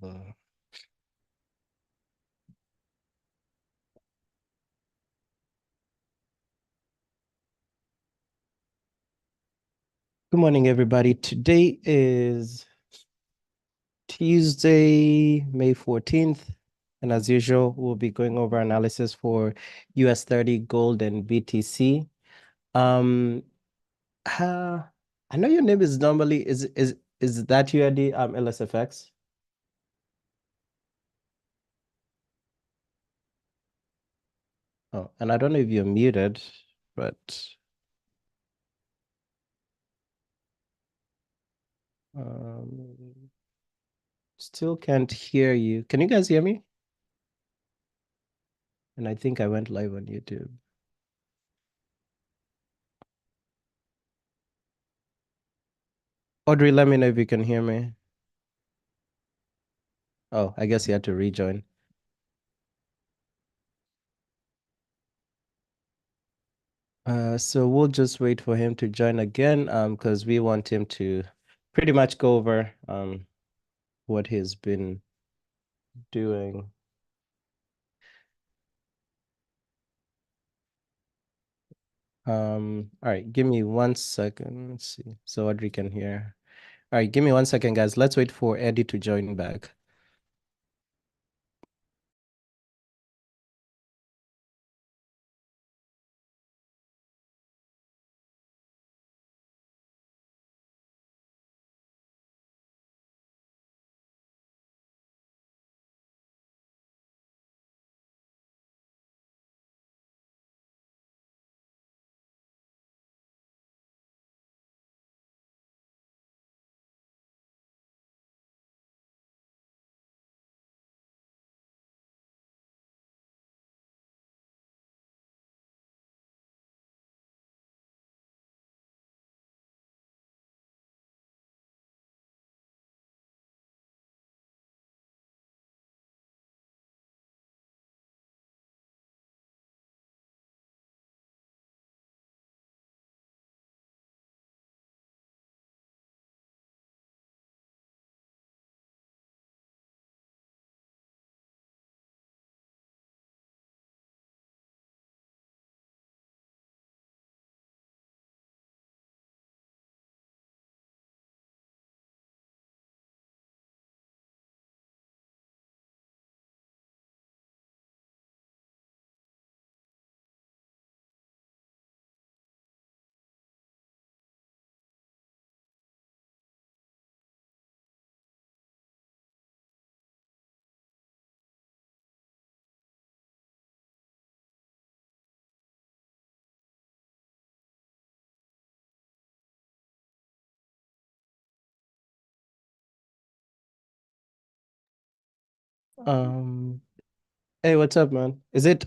Uh, Good morning, everybody. Today is Tuesday, May 14th. And as usual, we'll be going over analysis for US 30 gold and BTC. Um, uh, I know your name is normally is that you, Eddie, LSFX? Oh, and I don't know if you're muted, but um still can't hear you. Can you guys hear me? And I think I went live on YouTube. Audrey, let me know if you can hear me. Oh, I guess you had to rejoin. So we'll just wait for him to join again, because we want him to pretty much go over what he's been doing. All right, give me 1 second. Let's see. So Audrey can hear. All right, give me 1 second, guys. Let's wait for Eddie to join back. Um, hey, what's up, man? Is it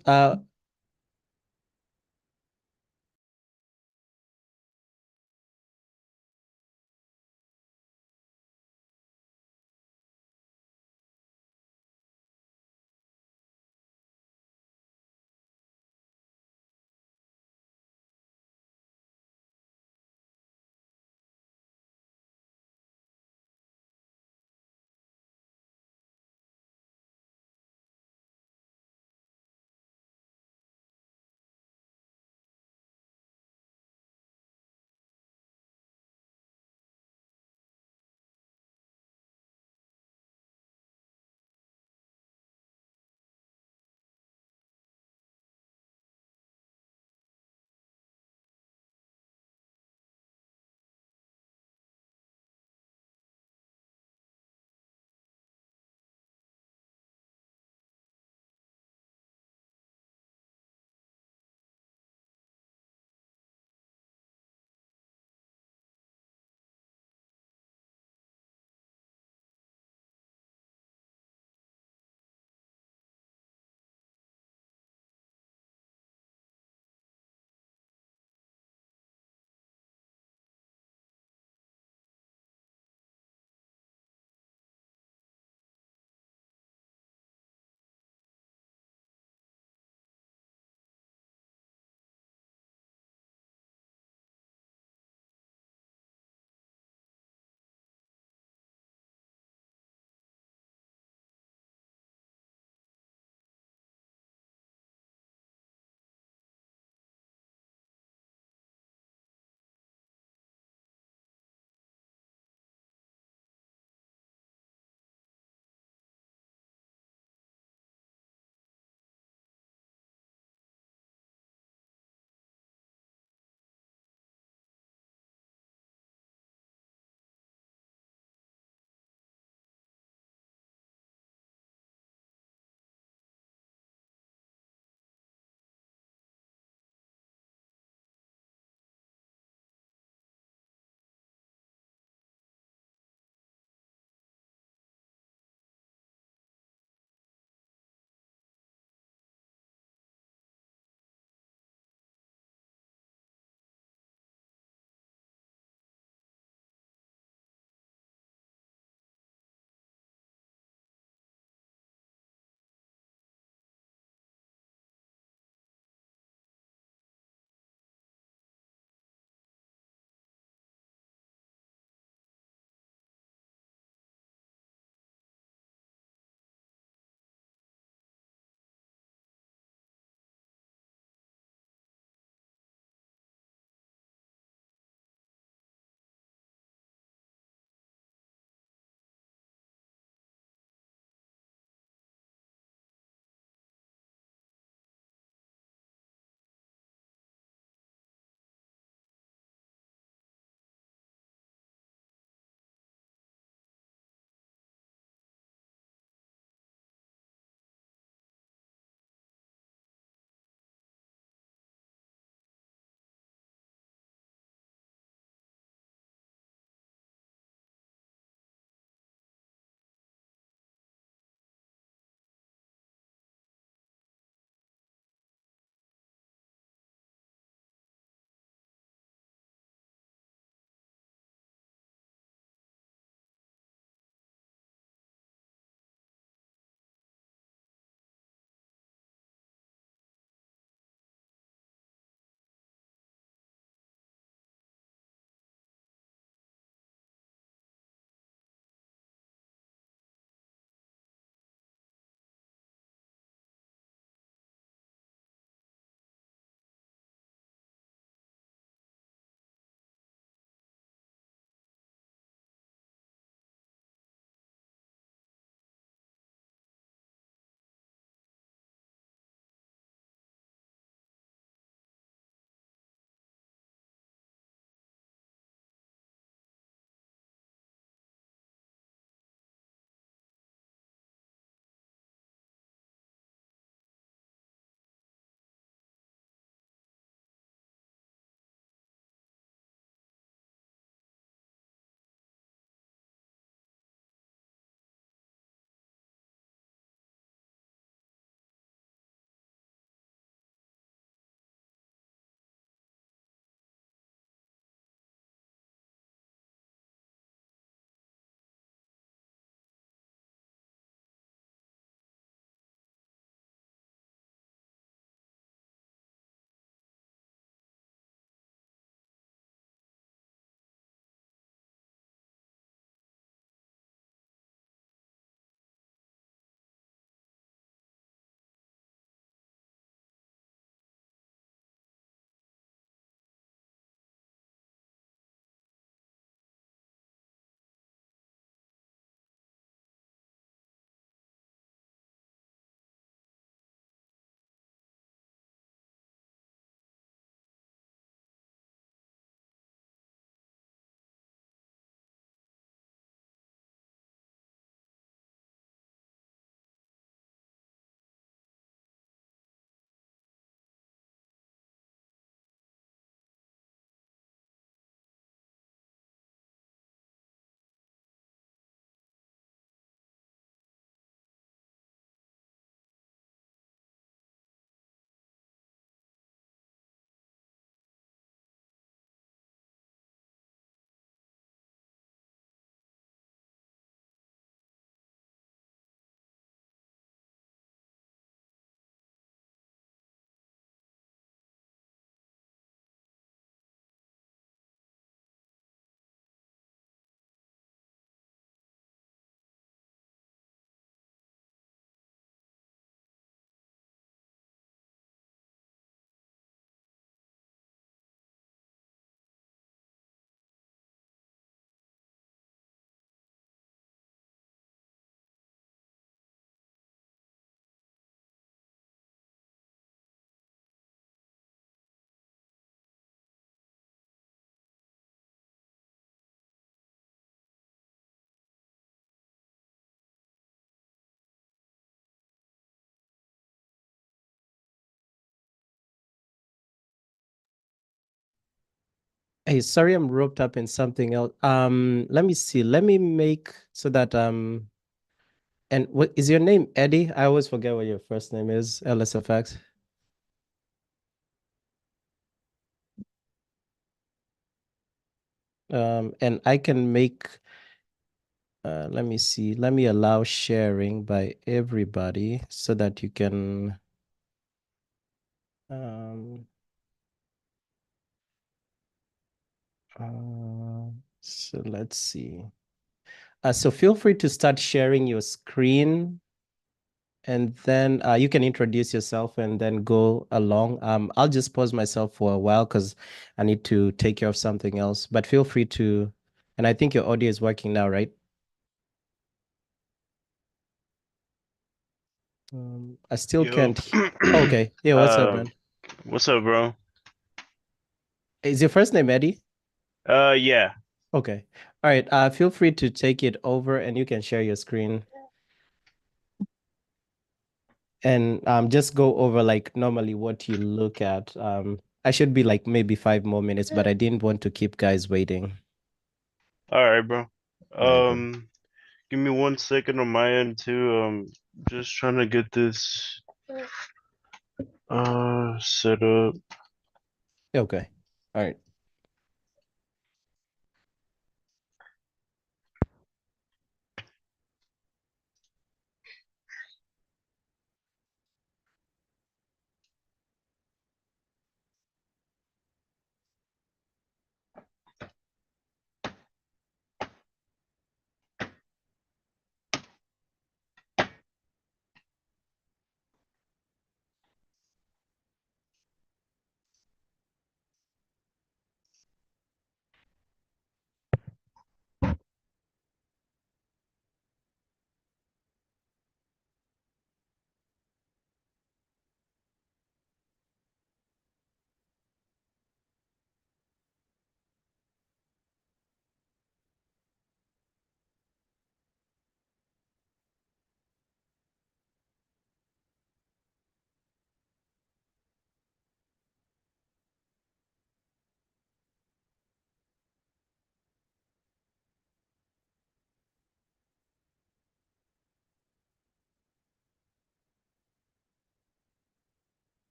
Hey, sorry, I'm roped up in something else. Let me see. Let me make so that and what is your name, Eddie? I always forget what your first name is, LSFX. And I can make let me see. Let me allow sharing by everybody so that you can um so let's see. So feel free to start sharing your screen and then you can introduce yourself and then go along. I'll just pause myself for a while because I need to take care of something else. But feel free to, and I think your audio is working now, right? I still Yo. can't. Okay. Yeah, what's up, man? What's up, bro? Is your first name Eddie? Yeah. Okay. All right. Feel free to take it over and you can share your screen and just go over like normally what you look at. I should be like maybe 5 more minutes, but I didn't want to keep guys waiting. All right, bro. All right, bro. Give me 1 second on my end too. Just trying to get this set up. Okay. All right.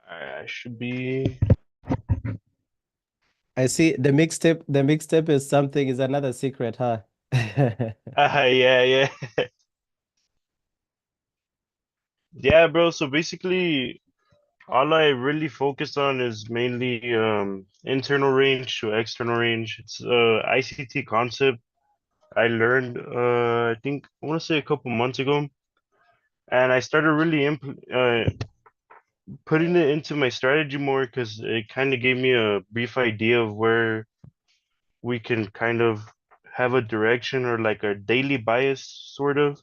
All right, I should be. I see the mixtape. The mixtape is something is another secret, huh? Yeah, yeah, yeah, bro. So basically, all I really focus on is mainly internal range to external range. It's ICT concept I learned I think I want to say a couple months ago, and I started really putting it into my strategy more because it kind of gave me a brief idea of where we can kind of have a direction or like a daily bias sort of,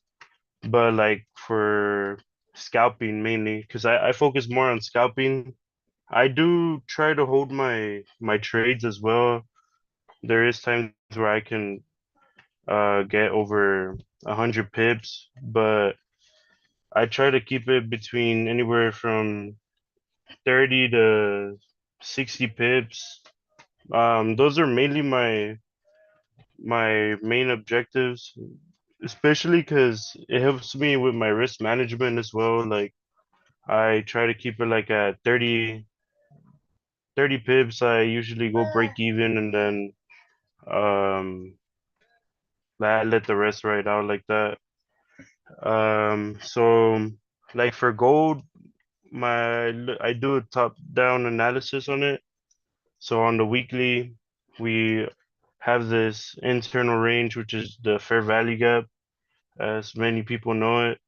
but like for scalping mainly because I focus more on scalping. I do try to hold my trades as well. There is times where I can get over 100 pips, but I try to keep it between anywhere from 30 to 60 pips. Those are mainly my main objectives, especially because it helps me with my risk management as well. Like I try to keep it like at 30 pips. I usually go break even and then um let the rest ride out like that. So like for gold, I do a top down analysis on it. So on the weekly, we have this internal range, which is the fair value gap, as many people know it.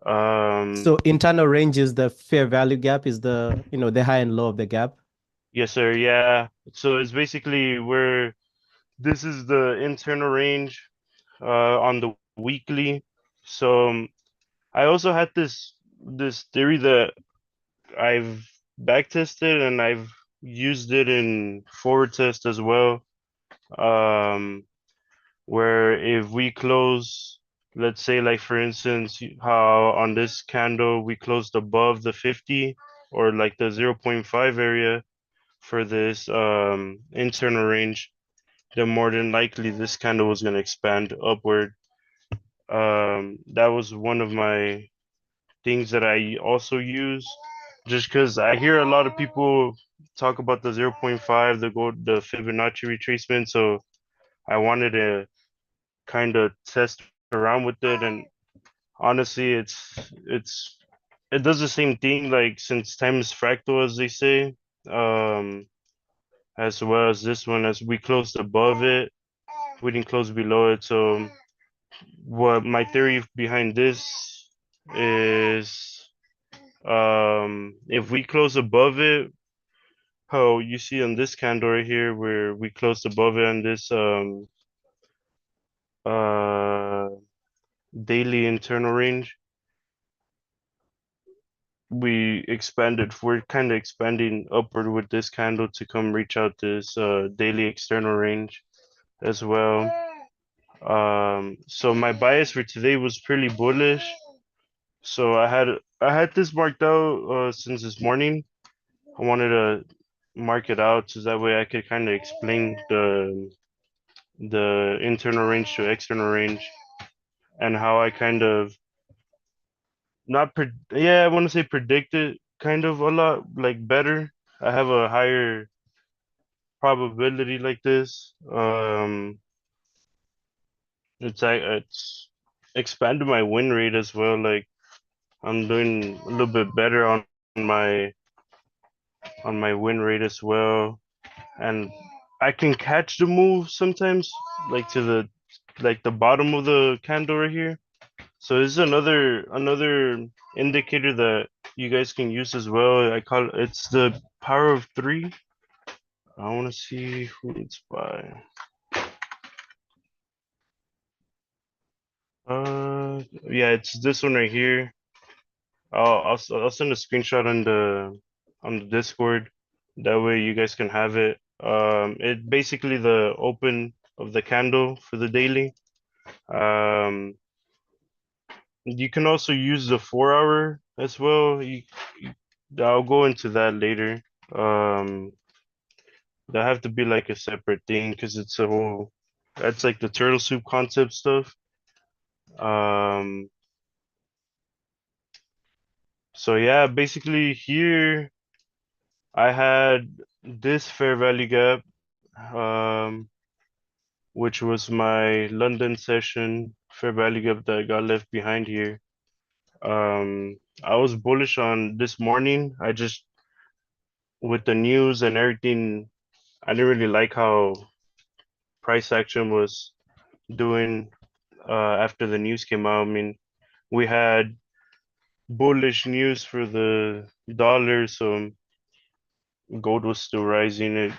So internal range is the fair value gap, is the high and low of the gap. Yes, sir. Yeah. So it's basically where this is the internal range on the weekly. So I also had this theory that I've back tested and I've used it in forward test as well. Um, where if we close, let's say like for instance, how on this candle we closed above the 50 or like the zero point 0.5 area for this internal range, then more than likely this candle was going to expand upward. That was one of my things that I also use just because I hear a lot of people talk about the zero point 0.5, the Fibonacci retracement. So I wanted to kind of test around with it, and honestly, it does the same thing like since time is fractal, as they say. Um, as well as this one, as we closed above it, we didn't close below it. So what my theory behind this is, if we close above it, how you see on this candle right here, where we closed above it on this uh daily internal range, we expanded. We're kind of expanding upward with this candle to come reach out this daily external range as well. So my bias for today was pretty bullish. So I had this marked out since this morning. I wanted to mark it out so that way I could kind of explain the internal range to external range and how I kind of not yeah, I want to say predict it kind of a lot like better. I have a higher probability like this. It's expanded my win rate as well. Like I'm doing a little bit better my on my win rate as well, and I can catch the move sometimes, like to the bottom of the candle right here. So this is another indicator that you guys can use as well. It's the power of three. I want to see who it's by. Yeah, it's this one right here. I'll send a screenshot on the Discord. That way you guys can have it. It basically the open of the candle for the daily. Um, you can also use the 4 hour as well. I'll go into that later. Um, that have to be like a separate thing because it's a whole. That's like the turtle soup concept stuff. Um, so yeah, basically here I had this fair value gap, um, which was my London session fair value gap that got left behind here. I was bullish on this morning. I just, with the news and everything, I didn't really like how price action was doing after the news came out. I mean, we had bullish news for the dollar, so gold was still rising. It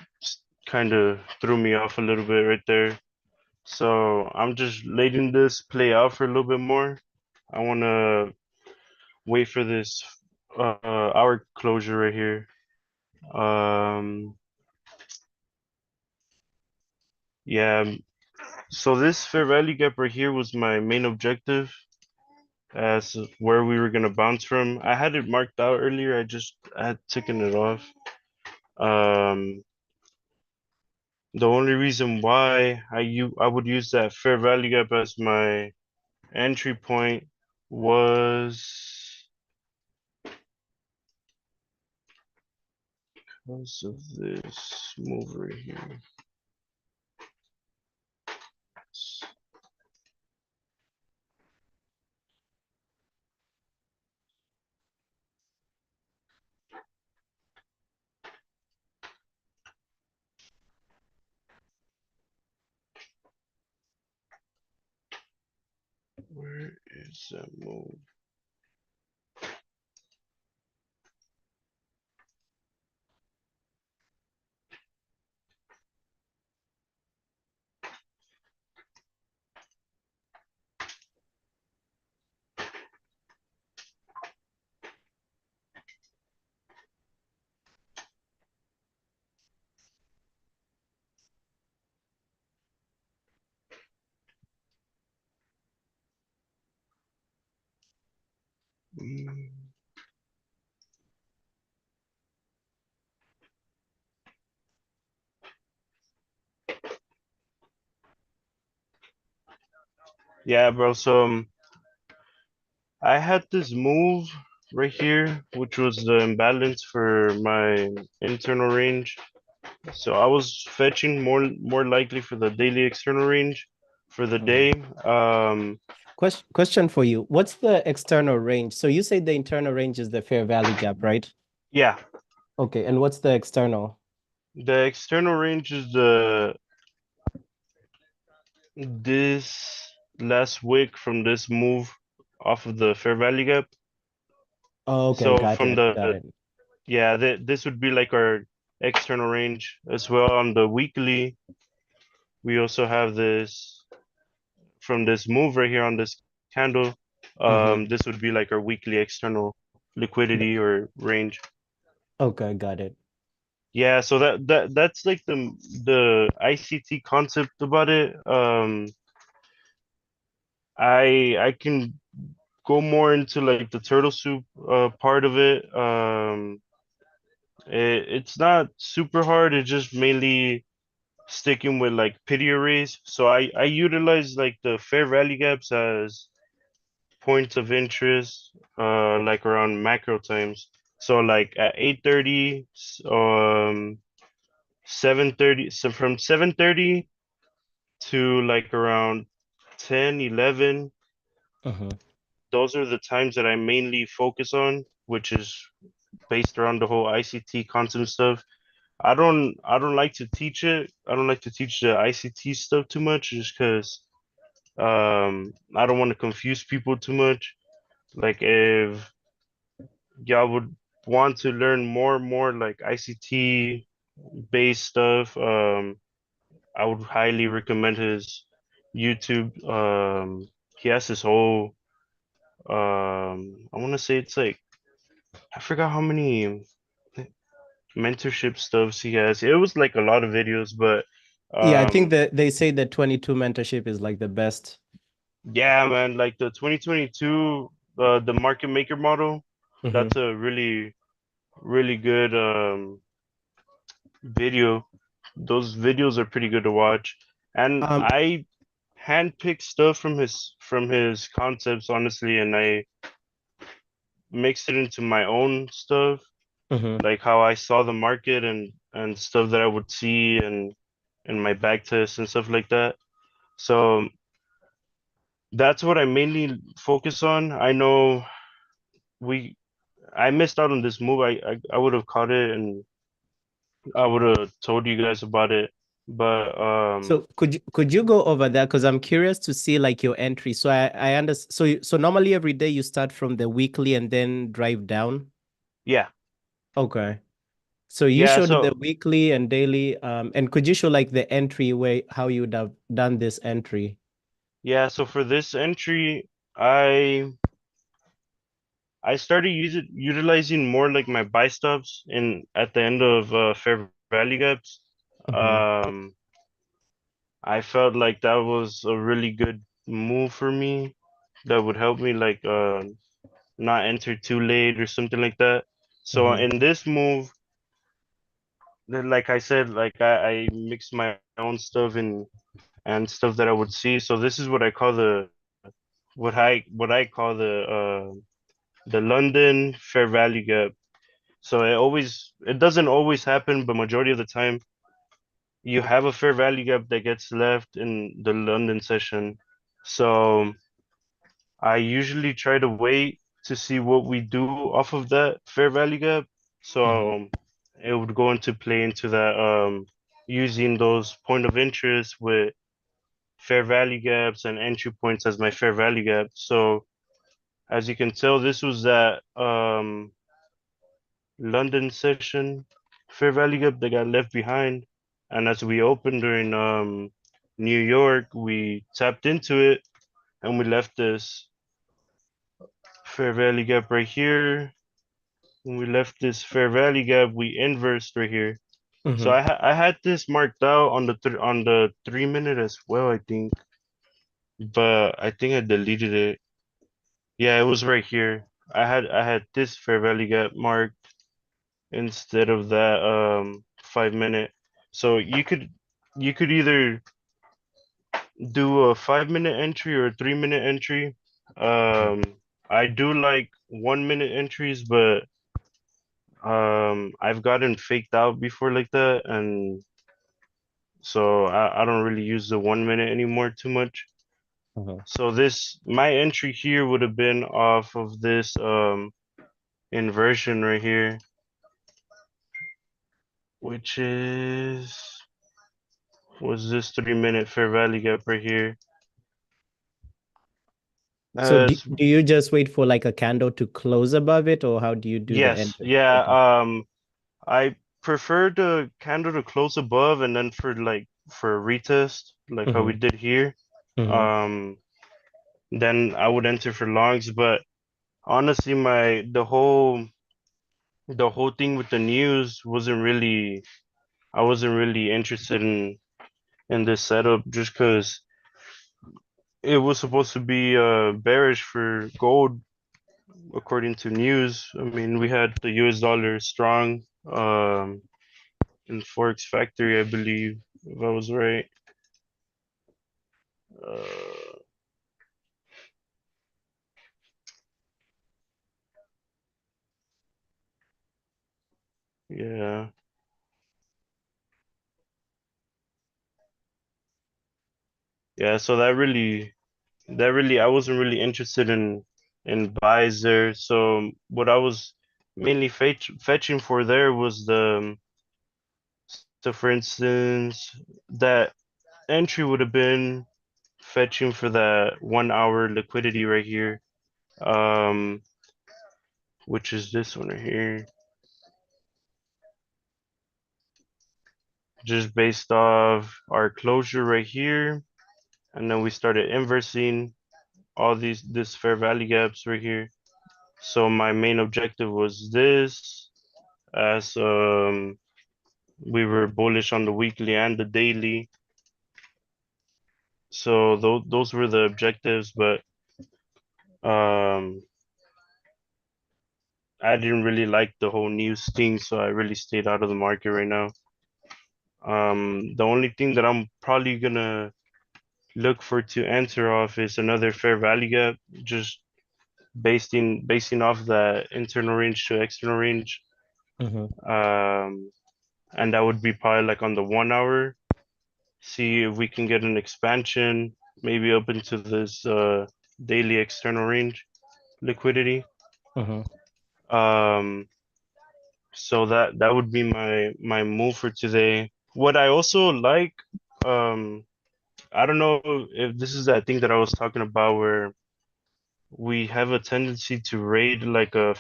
kind of threw me off a little bit right there. So I'm just letting this play out for a little bit more. I want to wait for this hour closure right here. Um, yeah, so this fair value gap right here was my main objective as where we were gonna bounce from. I had it marked out earlier. I had taken it off. Um, the only reason why I would use that fair value gap as my entry point was because of this move right here. Where is that move? Yeah, bro. So I had this move right here, which was the imbalance for my internal range. So I was fetching more likely for the daily external range for the Mhm. day. Um, Question for you. What's the external range? So you say the internal range is the fair value gap, right? yeah, Okay, and what's the external? the external range is this last wick from this move off of the fair value gap. Oh, okay, So got from it, got it. yeah, this would be like our external range as well. On the weekly, we also have this from this move right here on this candle. Mm-hmm. This would be like our weekly external liquidity or range. Okay, got it. Yeah, so that's like the ICT concept about it. I can go more into like the turtle soup part of it. It's not super hard. It's just mainly sticking with like pity arrays. So I utilize like the fair value gaps as points of interest, like around macro times. So like at 8:30, 7:30, so from 7:30 to like around 10, 11, Mm-hmm. those are the times that I mainly focus on, which is based around the whole ICT concept stuff. I don't like to teach it. I don't like to teach the ICT stuff too much just because I don't want to confuse people too much. Like if y'all would want to learn more like ICT based stuff, I would highly recommend his YouTube. He has this whole I want to say it's like I forgot how many mentorship stuffs he has. It was like a lot of videos, but Yeah, I think um that they say that 22 mentorship is like the best. yeah, man, like the 2022 the market maker model, Mm-hmm. that's a really good video. Those videos are pretty good to watch. And Um, I handpicked stuff from his concepts honestly, and I mixed it into my own stuff, mhm. like how I saw the market and stuff that I would see and in my back tests and stuff like that. So that's what I mainly focus on. I know we I missed out on this move. I would have caught it and I would have told you guys about it. But So could you go over that? Because I'm curious to see like your entry. So I understand. So normally every day you start from the weekly and then drive down. yeah. Okay. So you Yeah, showed the so weekly and daily. And could you show like the entry way how you would have done this entry? yeah, so for this entry, I started utilizing more like my buy stops in at the end of fair value gaps. Mm-hmm. Um, I felt like that was a really good move for me that would help me like not enter too late or something like that. So Mm-hmm. in this move, then like I said, like I mixed my own stuff and stuff that I would see. So this is what I call what I call the London Fair Value Gap. So it doesn't always happen, but majority of the time you have a fair value gap that gets left in the London session. So I usually try to wait to see what we do off of that fair value gap. Mm-hmm. So it would go into play into that using those point of interest with fair value gaps and entry points as my fair value gap. So as you can tell, this was that London session, Fair Value Gap that got left behind. And as we opened during New York, we tapped into it and we left this Fair Value Gap right here. When we left this Fair Value Gap, we inversed right here. So Mm-hmm. I had this marked out on the 3 minute as well, I think, but I think I deleted it. Yeah, it was right here. I had this Fair Value Gap marked instead of that 5 minute. So you could either do a 5 minute entry or a 3 minute entry. Um, I do like 1 minute entries, but I've gotten faked out before like that, and so I don't really use the 1 minute anymore too much. Mhm. So this my entry here would have been off of this inversion right here, which was this 3 minute fair value gap right here. So As do you just wait for like a candle to close above it, or how do you do the yes, entry? yeah, Okay. I prefer the candle to close above and then for a retest, like how we Mm-hmm. did here. Mm-hmm. Um, then I would enter for longs, but honestly, the whole thing with the news wasn't really I wasn't really interested in this setup just because it was supposed to be bearish for gold according to news. I mean, we had the US dollar strong in Forex Factory, I believe, if I was right. Uh, yeah, yeah. So that really, I wasn't really interested in buys there. So what I was mainly fetching for there was so for instance, that entry would have been fetching for that 1 hour liquidity right here, um, which is this one right here, just based off our closure right here, and then we started inversing all this fair value gaps right here. So my main objective was this, as we were bullish on the weekly and the daily. So those were the objectives, but um, I didn't really like the whole news thing, so I really stayed out of the market right now. The only thing that I'm probably gonna look for to enter off is another fair value gap, just basing off the internal range to external range. Mm-hmm. Um, and that would be probably like on the 1 hour. See if we can get an expansion, maybe up into this daily external range liquidity. Mm-hmm. Um, so that would be my move for today. What I also like, um, I don't know if this is that thing that I was talking about where we have a tendency to raid like a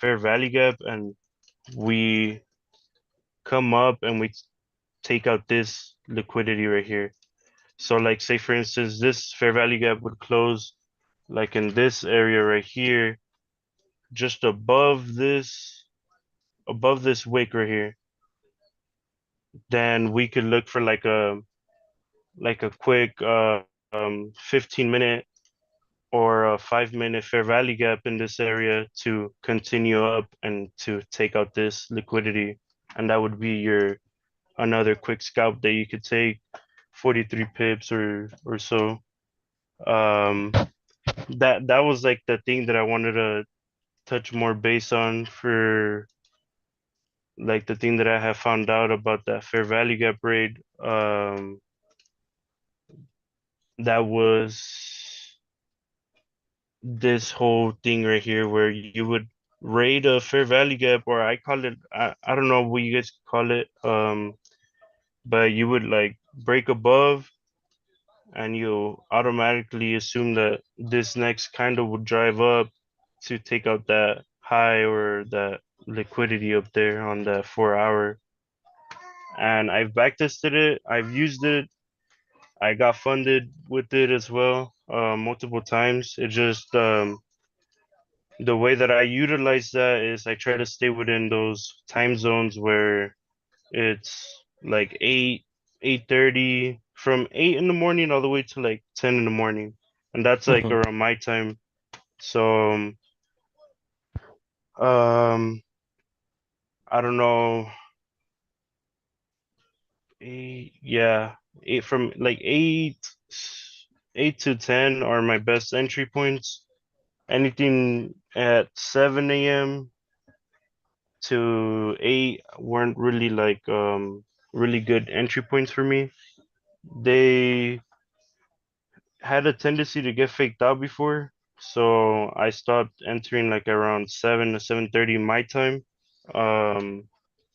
fair value gap and we come up and we take out this liquidity right here. So like say for instance this fair value gap would close like in this area right here, just above this wick right here. Then we could look for like a quick 15 minute or a 5 minute fair value gap in this area to continue up and to take out this liquidity. And that would be your another quick scalp that you could take 43 pips or so. Um, that was like the thing that I wanted to touch more base on for like the thing that I have found out about that fair value gap raid. That was this whole thing right here where you would raid a fair value gap, or I call it, I don't know what you guys call it, but you would like break above and you automatically assume that this next candle would drive up to take out that high or that liquidity up there on the 4 hour. And I've backtested it, I've used it, I got funded with it as well, multiple times. It just the way that I utilize that is I try to stay within those time zones where it's like 8:30, from 8 in the morning all the way to like 10 in the morning. And that's like Mm-hmm. around my time. So Um, I don't know, eight, yeah, eight from like eight to 10 are my best entry points. Anything at 7 a.m. to 8 weren't really like really good entry points for me. They had a tendency to get faked out before, so I stopped entering like around 7 to 7:30 my time. Um,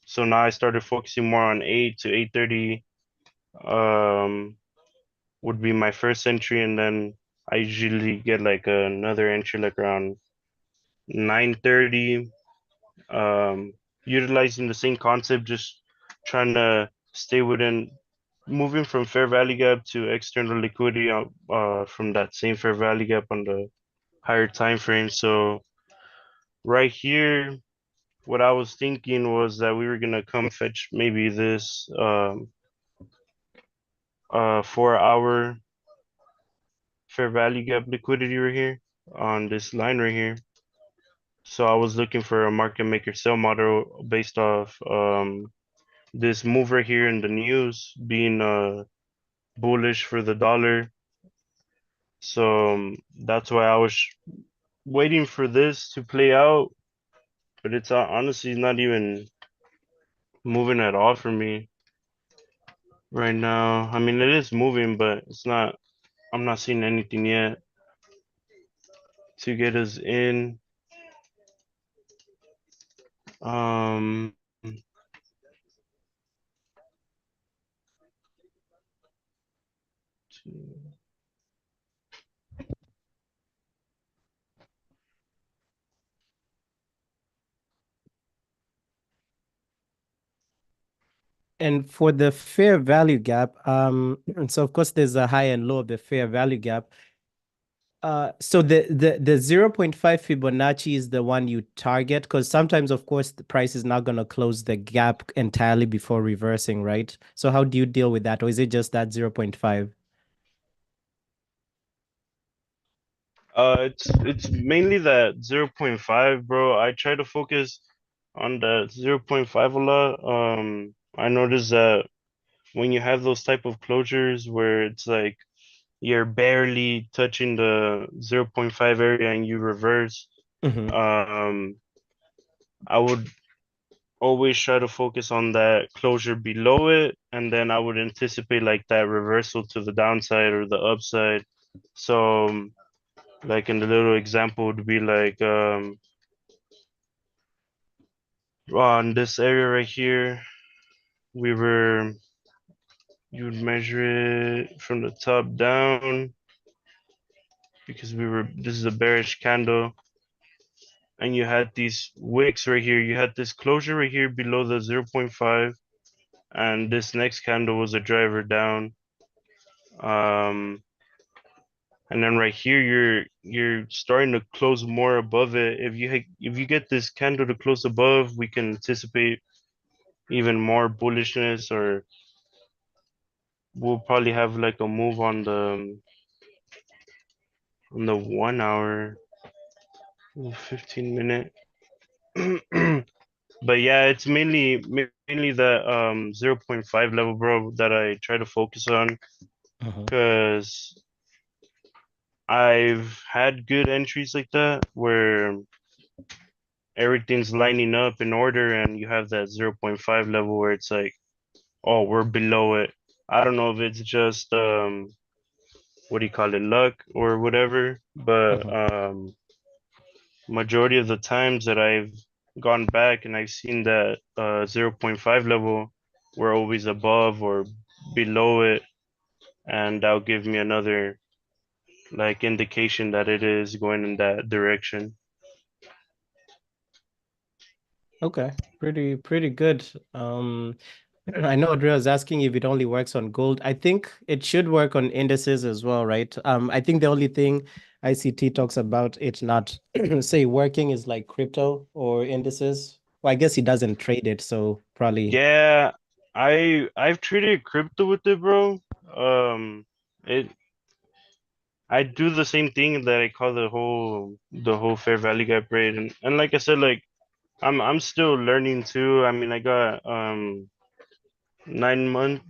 so now I started focusing more on 8 to 8:30 um would be my first entry, and then I usually get like another entry like around 9:30, um, utilizing the same concept, just trying to stay within, moving from fair value gap to external liquidity from that same fair value gap on the higher time frame. So right here, what I was thinking was that we were gonna come fetch maybe this 4 hour fair value gap liquidity right here on this line right here. So I was looking for a market maker sell model based off this move right here in the news being bullish for the dollar. So that's why I was waiting for this to play out, but it's honestly not even moving at all for me right now. I mean, it is moving, but it's not, I'm not seeing anything yet to get us in. Um, And for the fair value gap, and so of course there's a high and low of the fair value gap. So the 0.5 Fibonacci is the one you target because sometimes, of course, the price is not going to close the gap entirely before reversing, right? So how do you deal with that? Or is it just that 0.5? it's mainly that 0.5, bro. I try to focus on the 0.5 a lot. I noticed that when you have those type of closures where it's like you're barely touching the 0.5 area and you reverse, Mm-hmm. I would always try to focus on that closure below it, and then I would anticipate like that reversal to the downside or the upside. So, like in the little example would be like on this area right here, we were you would measure it from the top down because this is a bearish candle, and you had these wicks right here. You had this closure right here below the 0.5, and this next candle was a driver down. Um, and then right here you're starting to close more above it. If you get this candle to close above, we can anticipate even more bullishness, or we'll probably have like a move on the 1 hour, 15 minute. But yeah, it's mainly the 0.5 level, bro, that I try to focus on Uh-huh. because I've had good entries like that where everything's lining up in order and you have that 0.5 level where it's like, oh, we're below it. I don't know if it's just what do you call it, luck or whatever, but Uh-huh. majority of the times that I've gone back and I've seen that 0.5 level, we're always above or below it, and that'll give me another like indication that it is going in that direction. Okay. Pretty good. I know Andrea was asking if it only works on gold. I think it should work on indices as well, right? I think the only thing ICT talks about it not say working is like crypto or indices. Well, I guess he doesn't trade it, so probably. Yeah, I've traded crypto with it, bro. It I do the same thing that I call the whole fair value gap rate, and like I said, like I'm still learning too. I mean, I got 9 month.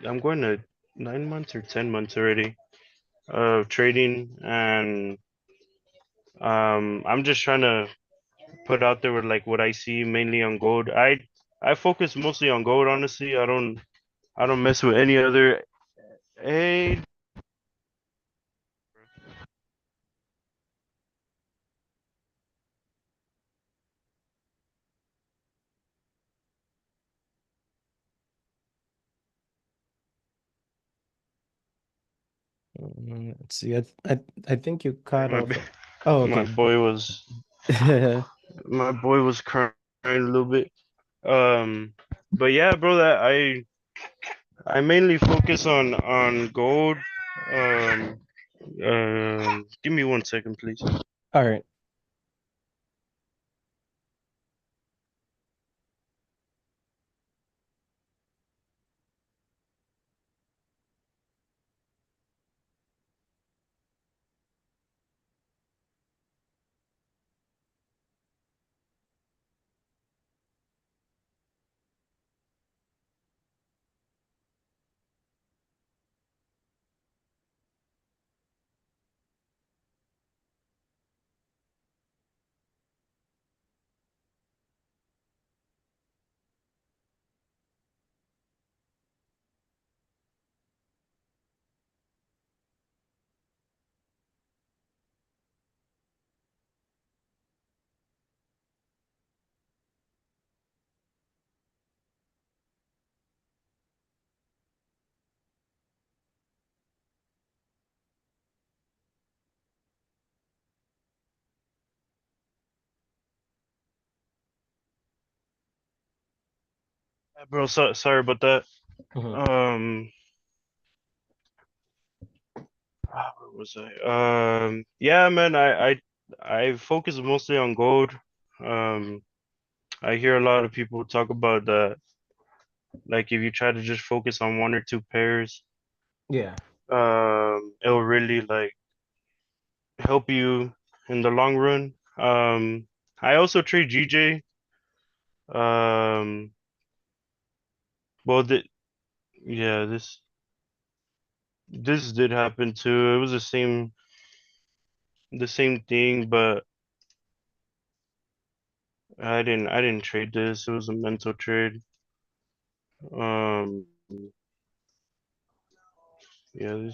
I'm going to 9 months or 10 months already of trading, and I'm just trying to put out there with like what I see mainly on gold. I focus mostly on gold, honestly. I don't mess with any other. Hey, Let's see. I think you cut my off. Oh, my okay. boy was my boy was crying a little bit. But yeah, bro, that I mainly focus on gold. Um, give me 1 second, please. All right. Yeah, bro, sorry about that. Mhm. Um, where was I? Yeah, man, I focus mostly on gold. Um, I hear a lot of people talk about that, like if you try to just focus on one or two pairs, Yeah. it'll really like help you in the long run. I also trade GJ. Um, well, yeah, this did happen too. It was the same thing, but I didn't trade this. It was a mental trade. Um, yeah,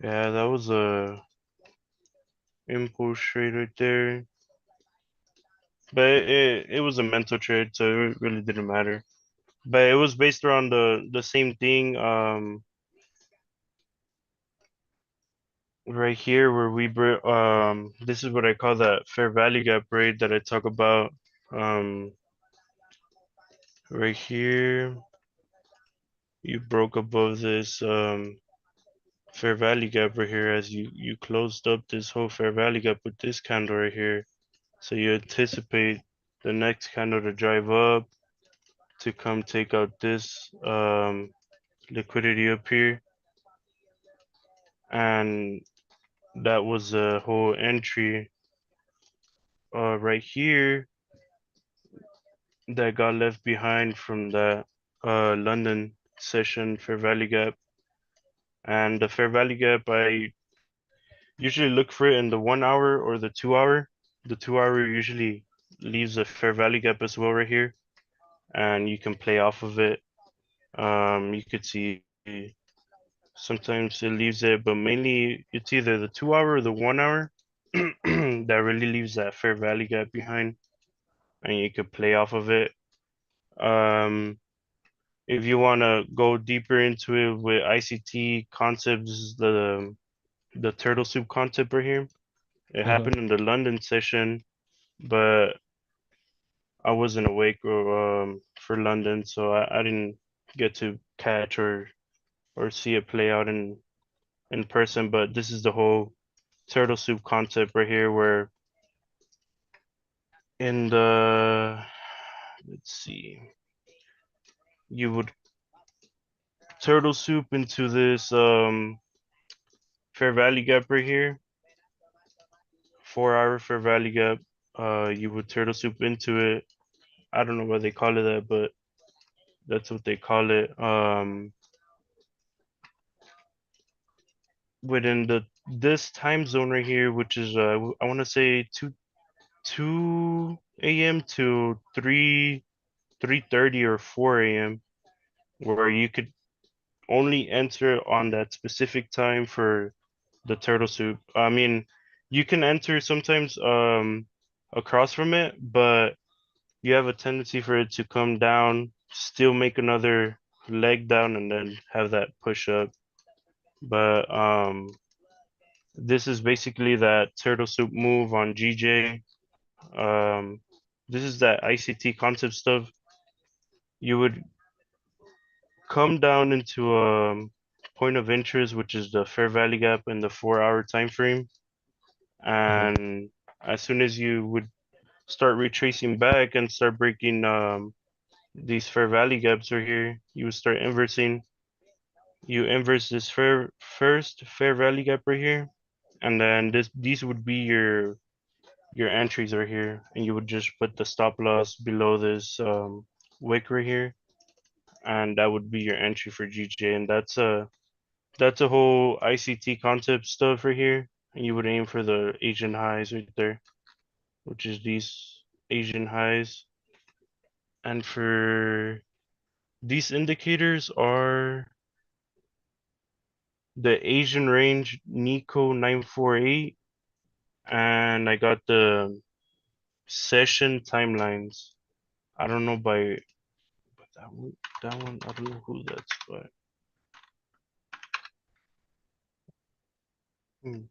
yeah, that was a impulse trade right there. But it was a mental trade, so it really didn't matter. But it was based around the same thing. Right here where this is what I call that fair value gap rate that I talk about. Um, right here, you broke above this fair value gap right here as you closed up this whole fair value gap with this candle right here. So you anticipate the next candle to drive up to come take out this liquidity up here, and that was a whole entry right here that got left behind from the London session Fair Value Gap. And the Fair Value Gap, I usually look for it in the 1 hour or the 2 hour. The 2 hour usually leaves a Fair Value Gap as well right here, and you can play off of it. You could see sometimes it leaves it, but mainly it's either the 2 hour or the 1 hour that really leaves that Fair Value Gap behind, and you could play off of it. Um, if you want to go deeper into it with ICT concepts, the turtle soup concept right here. It Mhm. happened in the London session, but I wasn't awake for London, so I didn't get to catch or see it play out in person. But this is the whole turtle soup concept right here, where in the let's see. You would turtle soup into this Fair Valley Gap right here. 4 hour Fair Valley Gap. You would turtle soup into it. I don't know why they call it that, but that's what they call it. Within this time zone right here, which is I want to say 2 a.m. to 3:30 or 4 a.m., where you could only enter on that specific time for the turtle soup. I mean, you can enter sometimes across from it, but you have a tendency for it to come down, still make another leg down, and then have that push up. But this is basically that turtle soup move on GJ. Um, this is that ICT concept stuff. You would come down into a point of interest, which is the Fair Valley Gap in the 4 hour time frame. Mhm. And as soon as you would start retracing back and start breaking these Fair Valley gaps right here, you would start inversing. You inverse this first Fair Valley gap right here, and then these would be your entries right here, and you would just put the stop loss below this wick right here, and that would be your entry for GJ, and that's a whole ICT concept stuff right here, and you would aim for the Asian highs right there, which is these Asian highs, and for these indicators are the Asian range Nico 948, and I got the session timelines. I don't know but that one I don't know who that's by. Hmm.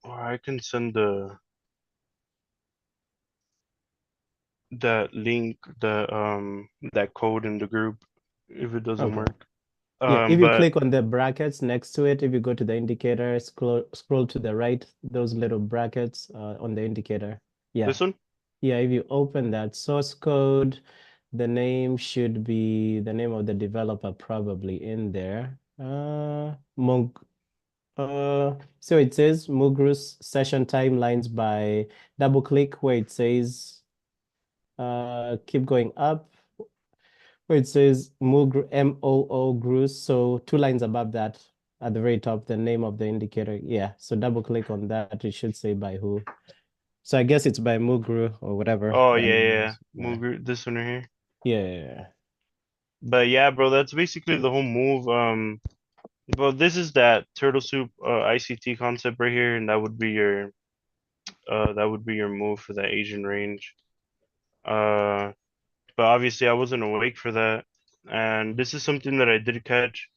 Or I can send that link, that code in the group if it doesn't Okay. work. Yeah, if you But click on the brackets next to it, if you go to the indicator, scroll to the right, those little brackets on the indicator. Yeah. this one? Yeah, if you open that source code, the name should be the name of the developer probably in there. So it says Mugrus session timelines by double click where it says keep going up where it says MOO Grus. So 2 lines above that at the very top, the name of the indicator. Yeah. So double click on that. It should say by who. So I guess it's by Mugru or whatever Oh that yeah, name yeah. is. Yeah. Move this one right here. Yeah. But yeah, bro, that's basically the whole move. But this is that turtle soup ICT concept right here, and that would be your move for that Asian range. Uh, but obviously I wasn't awake for that, and this is something that I did catch.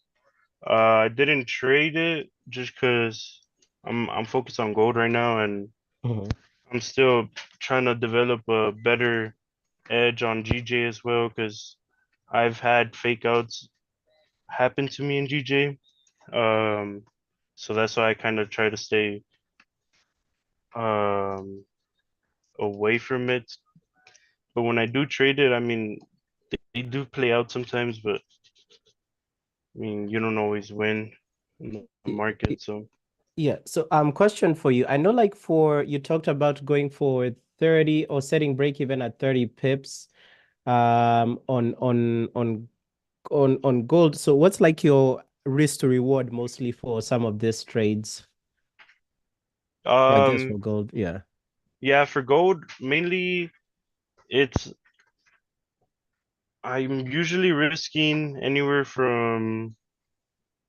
I didn't trade it just because I'm focused on gold right now, and Mhm. I'm still trying to develop a better edge on GJ as well, because I've had fake outs happen to me in GJ. Um, so that's why I kind of try to stay um away from it. But when I do trade it, I mean, they do play out sometimes, but I mean, you don't always win in the Y- y- market. So, Yeah. So question for you. I know like for you talked about going for 30 or setting break even at 30 pips on gold. So what's like your risk to reward mostly for some of these trades? I guess um, for gold, yeah. yeah, for gold, mainly it's I'm usually risking anywhere from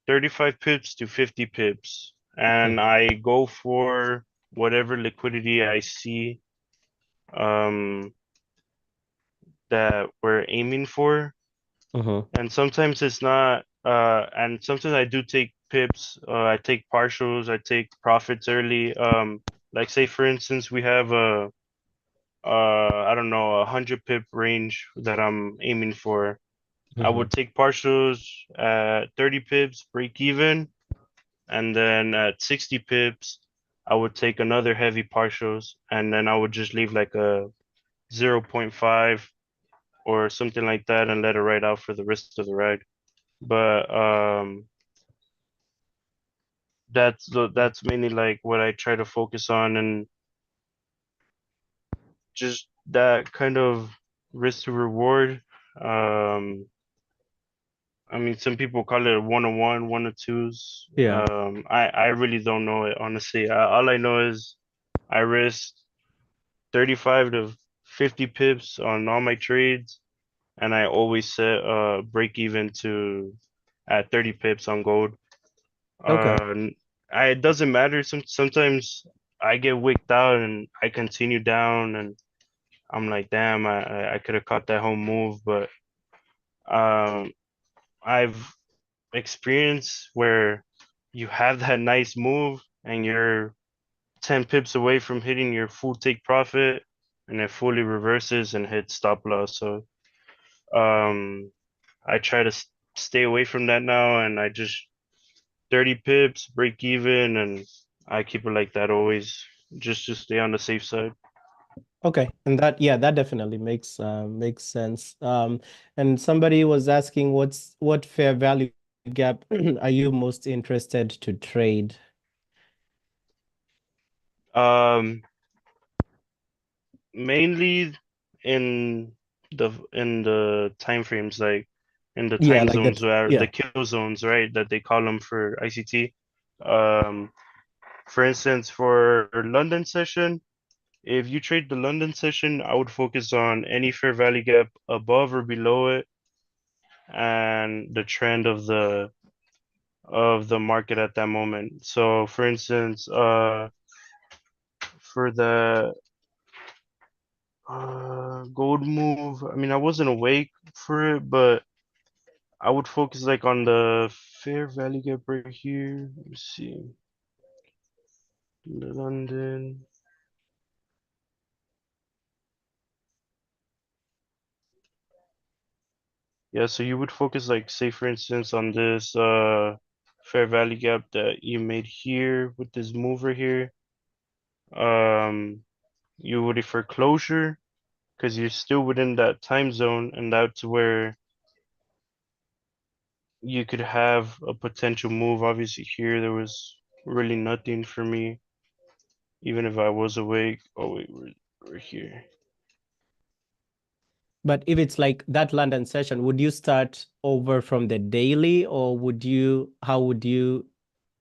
35 pips to 50 pips, and Mhm. I go for whatever liquidity I see um that we're aiming for. Mhm. And sometimes it's not and sometimes I do take pips, I take partials, I take profits early. Like say for instance we have a I don't know, 100 pip range that I'm aiming for. I Mhm. would take partials at 30 pips, break even, and then at 60 pips I would take another heavy partials, and then I would just leave like a 0.5 or something like that and let it ride out for the rest of the ride. But that's mainly like what I try to focus on, and just that kind of risk to reward. Um, I mean, some people call it a 101, 102s. Yeah. I really don't know it, honestly. All I know is I risk 35 to 50 pips on all my trades, and I always set break even to at 30 pips on gold. Okay. Uh, it doesn't matter. Sometimes I get wicked out and I continue down, and I'm like, damn, I could have caught that home move, but um, I've experienced where you have that nice move and you're 10 pips away from hitting your full take profit, and it fully reverses and hits stop loss. So um, I try to stay away from that now, and I just 30 pips, break even, and I keep it like that always, just to stay on the safe side. Okay. And that, yeah, that definitely makes sense. And somebody was asking what fair value gap are you most interested to trade? Um, Mainly in the time frames, like in the Yeah, time like zones that. where the Yeah. kill zones, right, that they call them for ICT. Um, for instance, for London session, if you trade the London session, I would focus on any fair value gap above or below it and the trend of the market at that moment. So for instance, for the gold move, I mean, I wasn't awake for it, but I would focus like on the fair value gap right here. Let me see. London. Yeah, so you would focus like say for instance on this fair value gap that you made here with this mover here. Um you would for closure because you're still within that time zone, and that's where you could have a potential move. Obviously here there was really nothing for me, even if I was awake. Oh wait, we're here. But if it's like that London session, would you start over from the daily, or how would you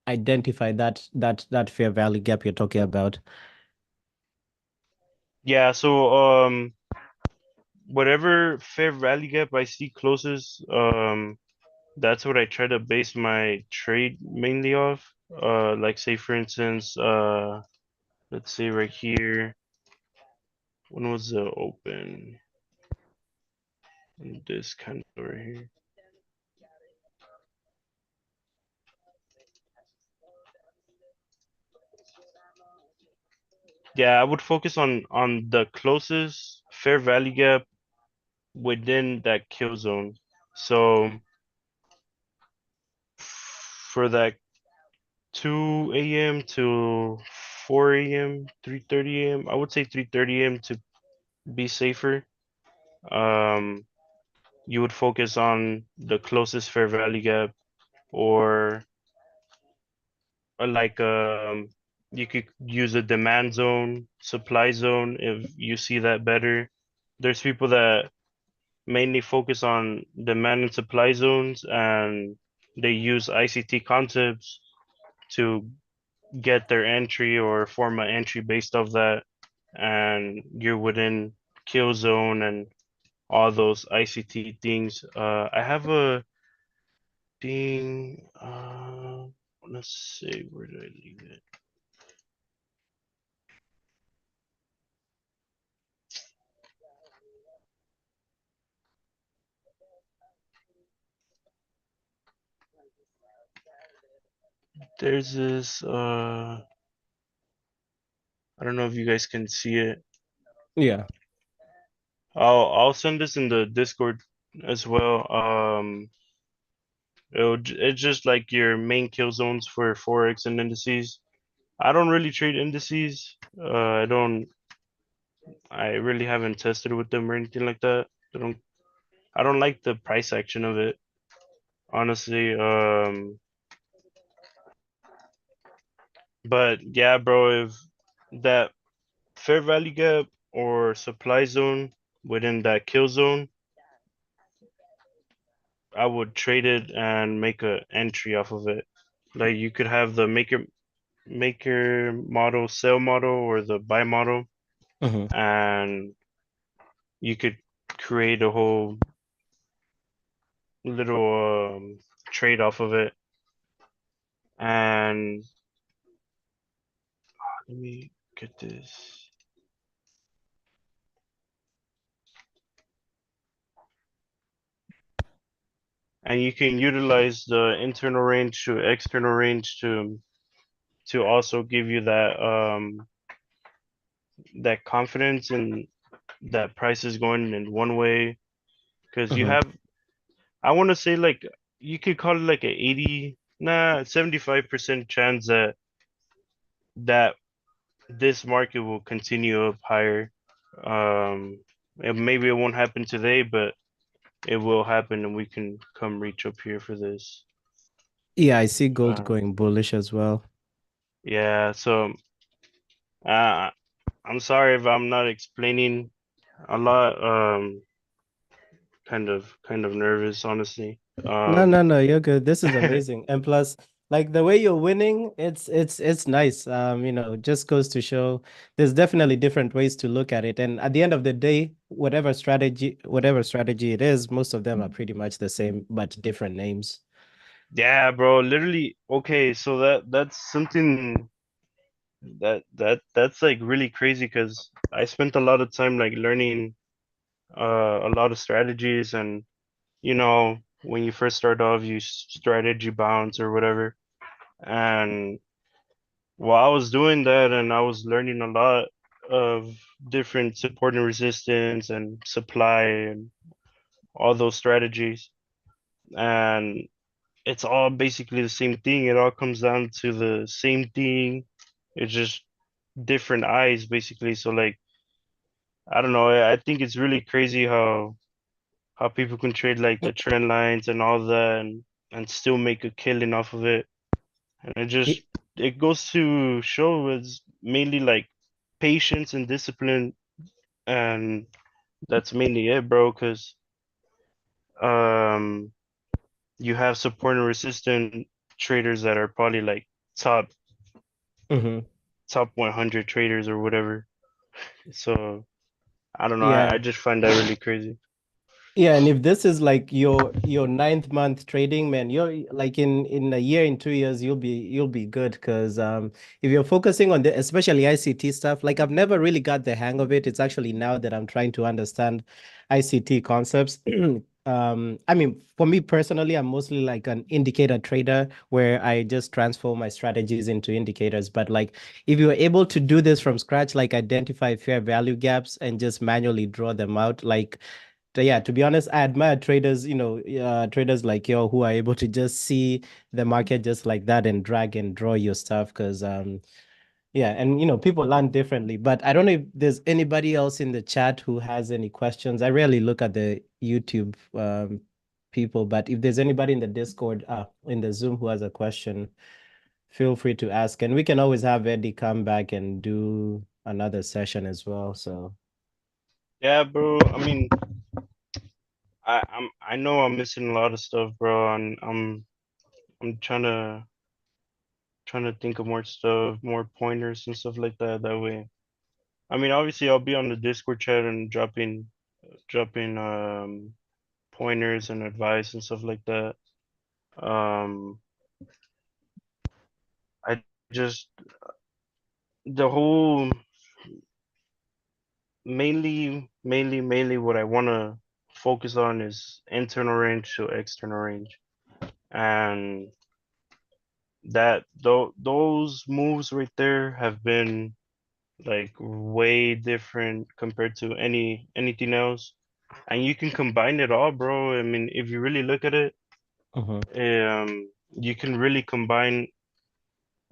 identify that fair value gap you're talking about? Yeah, so whatever fair value gap I see closest, that's what I try to base my trade mainly off. Like say for instance, let's say right here, when was the open? This kind of right here. Yeah, I would focus on the closest fair value gap within that kill zone. So for that 2 a.m. to 4 a.m., 3:30 a.m., I would say 3:30 a.m. to be safer. Um, you would focus on the closest fair value gap, or like you could use a demand zone, supply zone if you see that better. There's people that mainly focus on demand and supply zones, and they use ICT concepts to get their entry or form an entry based off that, and you're within kill zone and all those ICT things. I have a thing. Let's see, where did I leave it? There's this. I don't know if you guys can see it. Yeah. I'll send this in the Discord as well. It's just like your main kill zones for forex and indices. I don't really trade indices. I really haven't tested with them or anything like that. I don't like the price action of it, honestly. But yeah, bro, if that fair value gap or supply zone within that kill zone, I would trade it and make a entry off of it. Like you could have the maker model, sell model, or the buy model, Mm-hmm. and you could create a whole little trade off of it. And let me get this. And you can utilize the internal range to external range to also give you that confidence and that price is going in one way because you Mm-hmm. have I want to say like you could call it like a 80 nah 75% chance that this market will continue up higher. Maybe it won't happen today, but it will happen and we can come reach up here for this. Yeah, I see gold Uh, going bullish as well. yeah, so uh, I'm sorry if I'm not explaining a lot. Kind of nervous, honestly. No, Um, no, no, you're good. This is amazing. And plus, like the way you're winning, it's nice. Just goes to show there's definitely different ways to look at it. And at the end of the day, whatever strategy it is, most of them are pretty much the same, but different names. yeah, bro, literally. Okay, so that's something that's like really crazy because I spent a lot of time like learning a lot of strategies and when you first start off you strategy bounce or whatever and while I was doing that and I was learning a lot of different support and resistance and supply and all those strategies and it's all basically the same thing. It all comes down to the same thing. It's just different eyes basically. So like I don't know, I think it's really crazy how people can trade like the trend lines and all that and still make a killing off of it. And it goes to show it's mainly like patience and discipline and that's mainly it, bro, because um you have support and resistant traders that are probably like top Mhm. top 100 traders or whatever. So I don't know. I Yeah. just find that really crazy. Yeah, and if this is like your ninth month trading, man, you're like in a year, in 2 years, you'll be good because if you're focusing on the especially ICT stuff, like I've never really got the hang of it. It's actually now that I'm trying to understand ICT concepts. I mean, for me personally, I'm mostly like an indicator trader where I just transform my strategies into indicators. But like if you're able to do this from scratch, like identify fair value gaps and just manually draw them out, like yeah, to be honest, I admire traders, traders like you who are able to just see the market just like that and drag and draw your stuff. Because yeah, and people learn differently. But I don't know if there's anybody else in the chat who has any questions. I rarely look at the YouTube people, but if there's anybody in the Discord, in the Zoom who has a question, feel free to ask. And we can always have Eddie come back and do another session as well. So Yeah, bro. I mean, I know I'm missing a lot of stuff, bro, and I'm trying to think of more stuff, more pointers and stuff like that. That way, I mean, obviously, I'll be on the Discord chat and dropping pointers and advice and stuff like that. Um, I just the whole mainly what I want to focus on is internal range to external range, and those moves right there have been like way different compared to anything else. And you can combine it all, bro. I mean, if you really look at it, mhm. you can really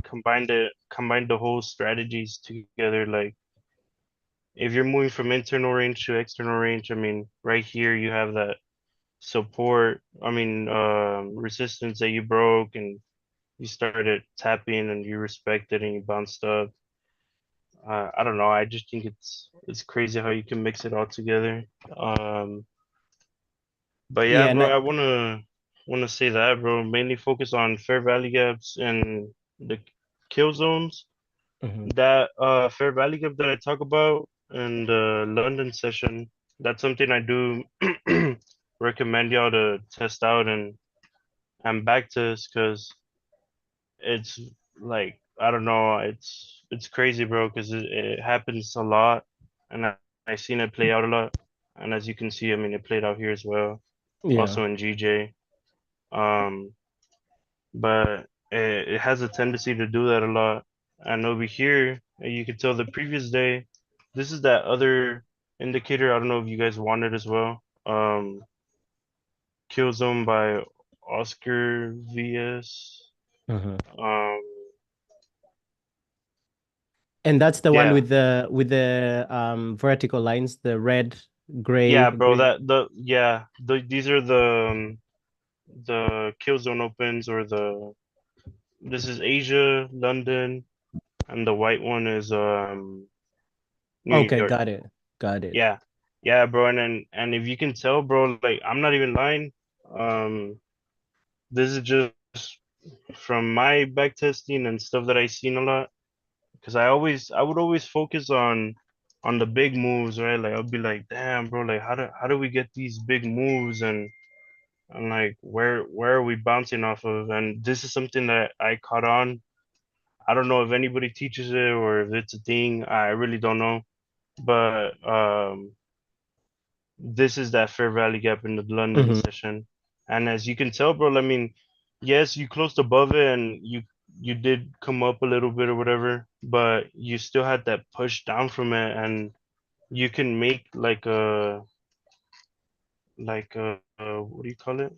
combine the whole strategies together. Like if you're moving from internal range to external range, I mean, right here you have that support, resistance that you broke and you started tapping and you respected and you bounced up. I don't know. I just think it's crazy how you can mix it all together. Um, but yeah, Yeah, and bro, I wanna say that, bro. Mainly focus on fair value gaps and the kill zones. mhm. That fair value gap that I talk about in the London session, that's something I do recommend y'all to test out and back test because it's like I don't know, it's crazy, bro, because it happens a lot, and I seen it play out a lot, and as you can see, I mean, it played out here as well, Yeah. also in GJ. Um, but it has a tendency to do that a lot. And over here, you can tell the previous day, this is that other indicator. I don't know if you guys want it as well. Kill Zone by Oscar VS. Mhm. Um, And that's the one yeah, with the vertical lines, the red, gray, yeah, bro. green. These are the Kill Zone opens or the this is Asia, London, and the white one is New Okay, York. got it. Got it. Yeah, yeah, bro, and if you can tell, bro, like I'm not even lying. Um, this is just from my back testing and stuff that I seen a lot. Because I would always focus on the big moves, right? Like I'll be like, damn, bro, like how do we get these big moves and like where are we bouncing off of? And this is something that I caught on. I don't know if anybody teaches it or if it's a thing. I really don't know. But this is that fair value gap in the London Hmm. session. And as you can tell, bro, I mean, yes, you closed above it and you did come up a little bit or whatever, but you still had that push down from it and you can make like a what do you call it?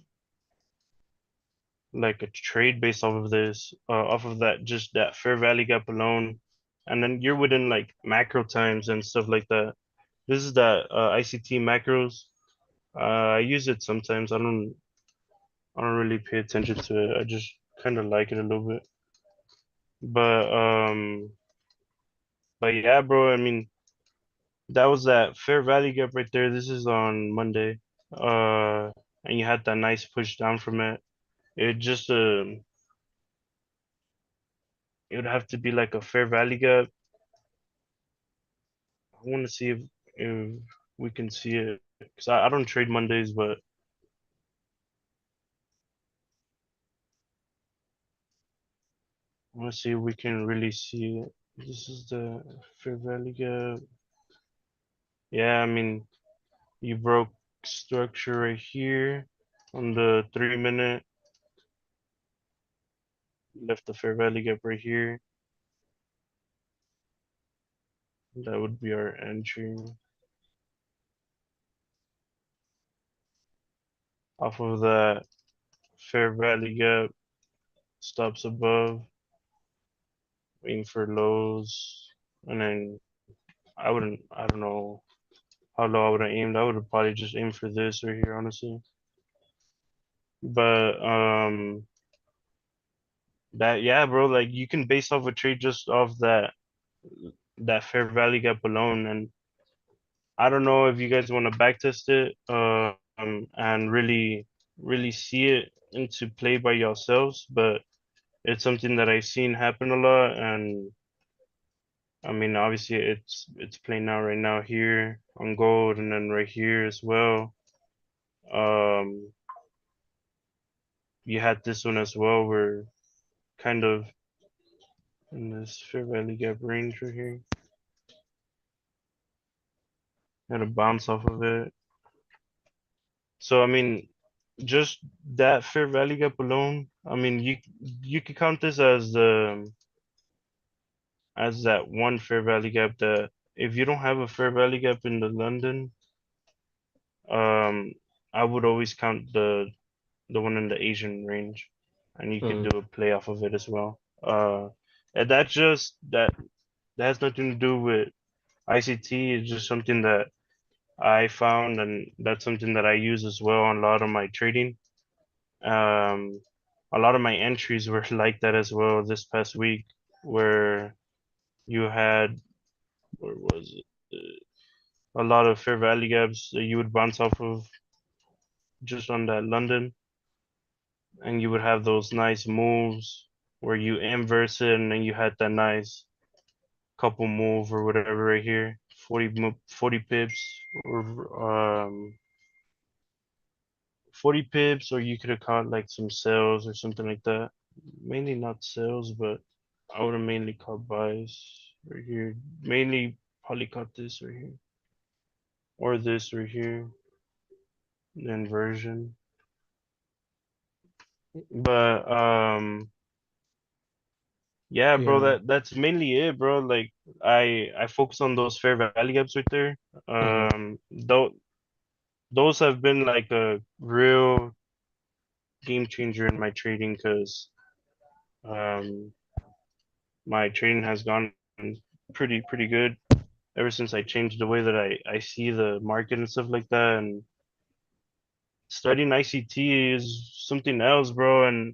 Like a trade based off of this, off of that just that fair value gap alone. And then you're within like macro times and stuff like that. This is that ICT macros. I use it sometimes. I don't really pay attention to it. I just kind of like it a little bit. But but yeah, bro. I mean, that was that fair value gap right there. This is on Monday. Uh, and you had that nice push down from it. It just it would have to be like a fair value gap. I want to see if we can see it because I don't trade Mondays, but I want to see if we can really see it. This is the fair value gap. Yeah, I mean, you broke structure right here on the 3 minute, left the fair value gap right here. That would be our entry. Off of that fair value gap, stops above, aim for lows, and then I don't know how low I would have aimed. I would have probably just aimed for this right here, honestly. But that yeah, bro, like you can base off a trade just off that fair value gap alone, and I don't know if you guys want to backtest it, and really see it into play by yourselves, but it's something that I've seen happen a lot, and I mean, obviously it's playing out right now here on gold, and then right here as well. Um, you had this one as well, where kind of in this fair value gap range right here, had a bounce off of it. So I mean, just that fair value gap alone, I mean, you could count this as that one fair value gap that if you don't have a fair value gap in the London, um, I would always count the one in the Asian range, and you could Mm. do a play off of it as well. And that has nothing to do with ICT. It's just something that I found, and that's something that I use as well on a lot of my trading. Um, a lot of my entries were like that as well this past week, where you had, where was it? A lot of fair value gaps that you would bounce off of just on that London, and you would have those nice moves where you inverse it, and then you had that nice couple move or whatever right here, 40 pips, or 40 pips, or you could have caught like some sales or something like that. Mainly not sales, but I would have mainly caught buys right here. Mainly probably caught this right here, or this right here, the inversion. But yeah, bro, Yeah. that's mainly it, bro. Like I focus on those fair value gaps right there. Mm-hmm. Though those have been like a real game changer in my trading because um my trading has gone pretty good ever since I changed the way that I see the market and stuff like that. And studying ICT is something else, bro. And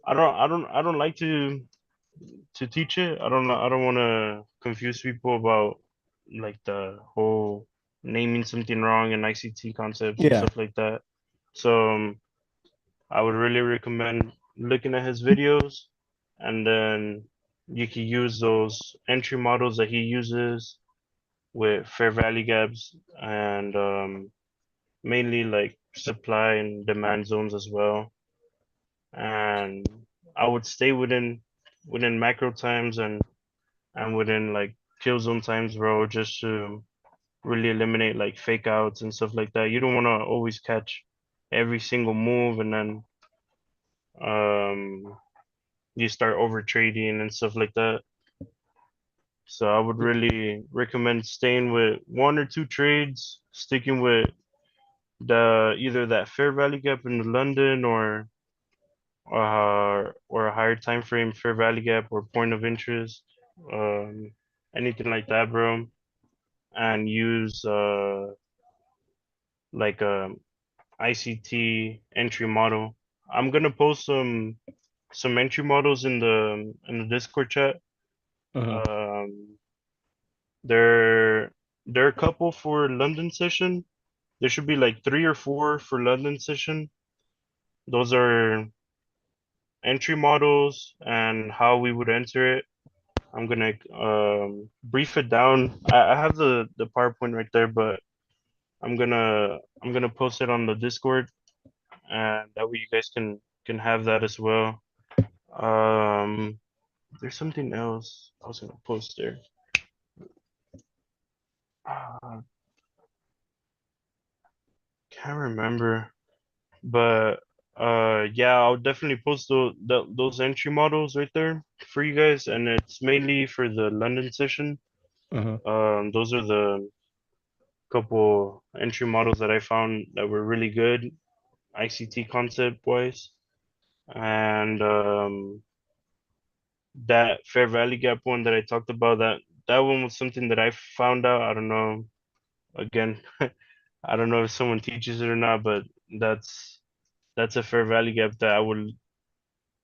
I don't like to teach it. I don't want to confuse people about like the whole naming something wrong and ICT concepts and Yeah. stuff like that. So I would really recommend looking at his videos, and then you can use those entry models that he uses with fair value gaps and mainly like supply and demand zones as well. And I would stay within macro times and within like kill zone times, bro, just to really eliminate like fake outs and stuff like that. You don't want to always catch every single move, and then um you start over trading and stuff like that. So I would really recommend staying with one or two trades, sticking with the either that fair value gap in London or a higher time frame fair value gap or point of interest, um, anything like that, bro, and use like a ICT entry model. I'm gonna post some entry models in the Discord chat. Mm-hmm. Um, there there are a couple for London session. There should be like three or four for London session. Those are entry models and how we would enter it. I'm gonna brief it down. I have the PowerPoint right there, but I'm gonna post it on the Discord, and that way you guys can have that as well. Um, there's something else I was gonna post there. Uh, can't remember, but yeah, I'll definitely post those entry models right there for you guys, and it's mainly for the London session. Mm-hmm. Those are the couple entry models that I found that were really good ICT concept wise. And that Fair Valley Gap one that I talked about, that one was something that I found out. I don't know. Again, I don't know if someone teaches it or not, but that's that's a Fair Valley Gap that I will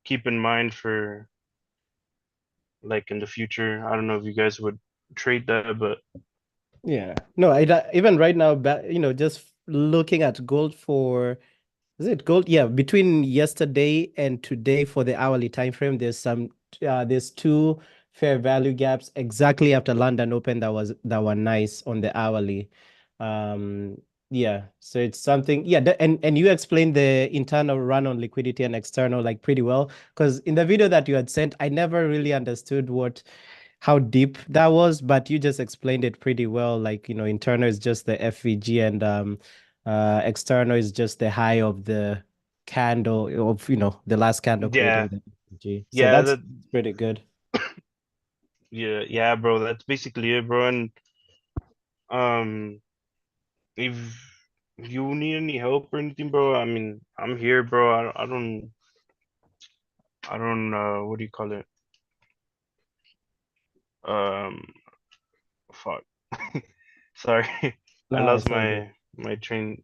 keep in mind for like in the future. I don't know if you guys would trade that, but Yeah. No, even right now, just looking at gold for, is it gold? Yeah, between yesterday and today for the hourly time frame, there's two fair value gaps exactly after London Open that were nice on the hourly. Um, yeah, so it's something. Yeah, and you explained the internal run on liquidity and external like pretty well because in the video that you had sent, I never really understood how deep that was, but you just explained it pretty well. Like, internal is just the FVG and external is just the high of the candle of, the last candle yeah, creating the FVG. So yeah, that's that pretty good. yeah, bro, that's basically it, bro. And um, if you need any help or anything, bro, I mean, I'm here, bro. I don't what do you call it? Um, fuck. Sorry, I No, lost it's all good. my train.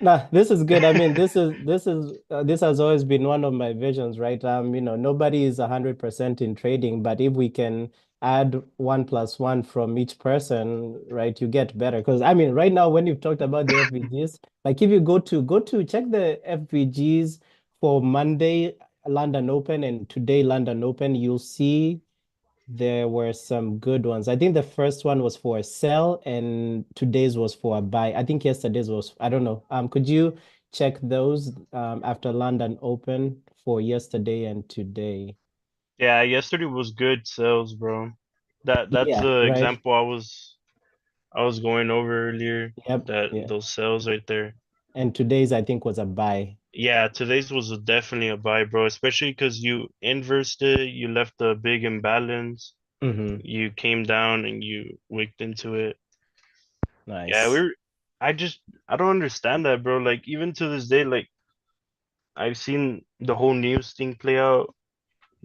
Nah, this is good. I mean, this has always been one of my visions, right? Nobody is 100% in trading, but if we can add 1 plus 1 from each person, right, you get better. Because I mean, right now when you've talked about the FVGs, like if you go to check the FVGs for Monday London Open and today London Open, you'll see there were some good ones. I think the first one was for a sell and today's was for a buy. I think yesterday's was, I don't know. Could you check those after London Open for yesterday and today? Yeah, yesterday was good sales, bro. That's Yeah, the right. example I was going over earlier. Yep. That Yeah. those sales right there. And today's I think was a buy. Yeah, today's was definitely a buy, bro. Especially because you inversed it, you left a big imbalance, Hmm. you came down and you wicked into it. Yeah, Nice. I just I don't understand that, bro. Like even to this day, like I've seen the whole news thing play out.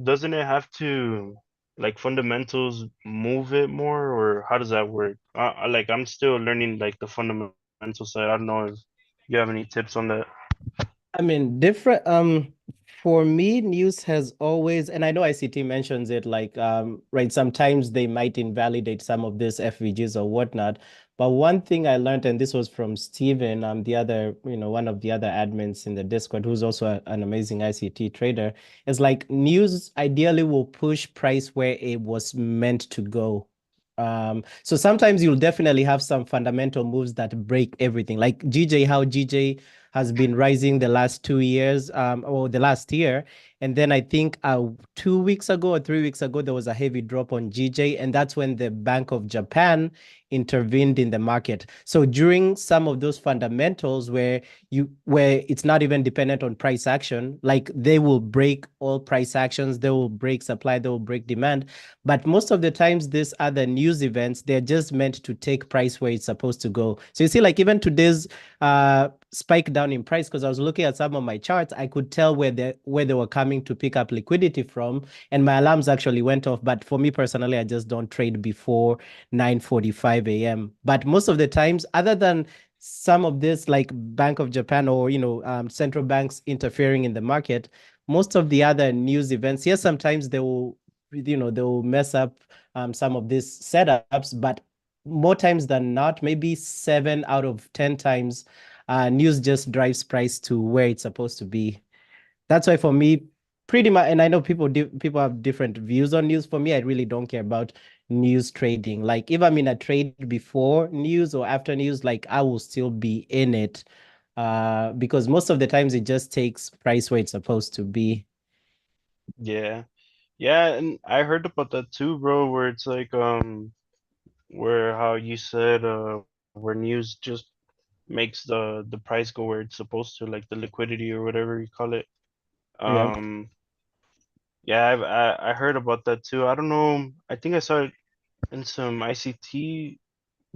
Doesn't it have to like fundamentals move it more, or how does that work? Like I'm still learning like the fundamental side. I don't know if you have any tips on that. I mean, different for me, news has always, and I know ICT mentions it like right, sometimes they might invalidate some of these FVGs or whatnot. But one thing I learned, and this was from Steven, the other, one of the other admins in the Discord, who's also an amazing ICT trader, is like news ideally will push price where it was meant to go. So sometimes you'll definitely have some fundamental moves that break everything. Like GJ, how GJ has been rising the last 2 years, or the last year. And then I think 2 weeks ago or 3 weeks ago, there was a heavy drop on GJ. And that's when the Bank of Japan intervened in the market. So during some of those fundamentals where it's not even dependent on price action, like they will break all price actions, they will break supply, they will break demand. But most of the times, these other news events, they're just meant to take price where it's supposed to go. So you see, like even today's spike down in price, because I was looking at some of my charts, I could tell where they were coming to pick up liquidity from, and my alarms actually went off. But for me personally, I just don't trade before 9:45 a.m. But most of the times, other than some of this, like Bank of Japan or central banks interfering in the market, most of the other news events, yes, sometimes they will mess up some of these setups, but more times than not, maybe 7 out of 10 times, news just drives price to where it's supposed to be. That's why for me, pretty much, and I know people have different views on news. For me, I really don't care about news trading. Like if I'm in a trade before news or after news, like I will still be in it, because most of the times it just takes price where it's supposed to be. Yeah. Yeah, and I heard about that too, bro, where it's like where how you said where news just makes the price go where it's supposed to, like the liquidity or whatever you call it. Yep. Um yeah, I heard about that too. I don't know. I think I saw it in some ICT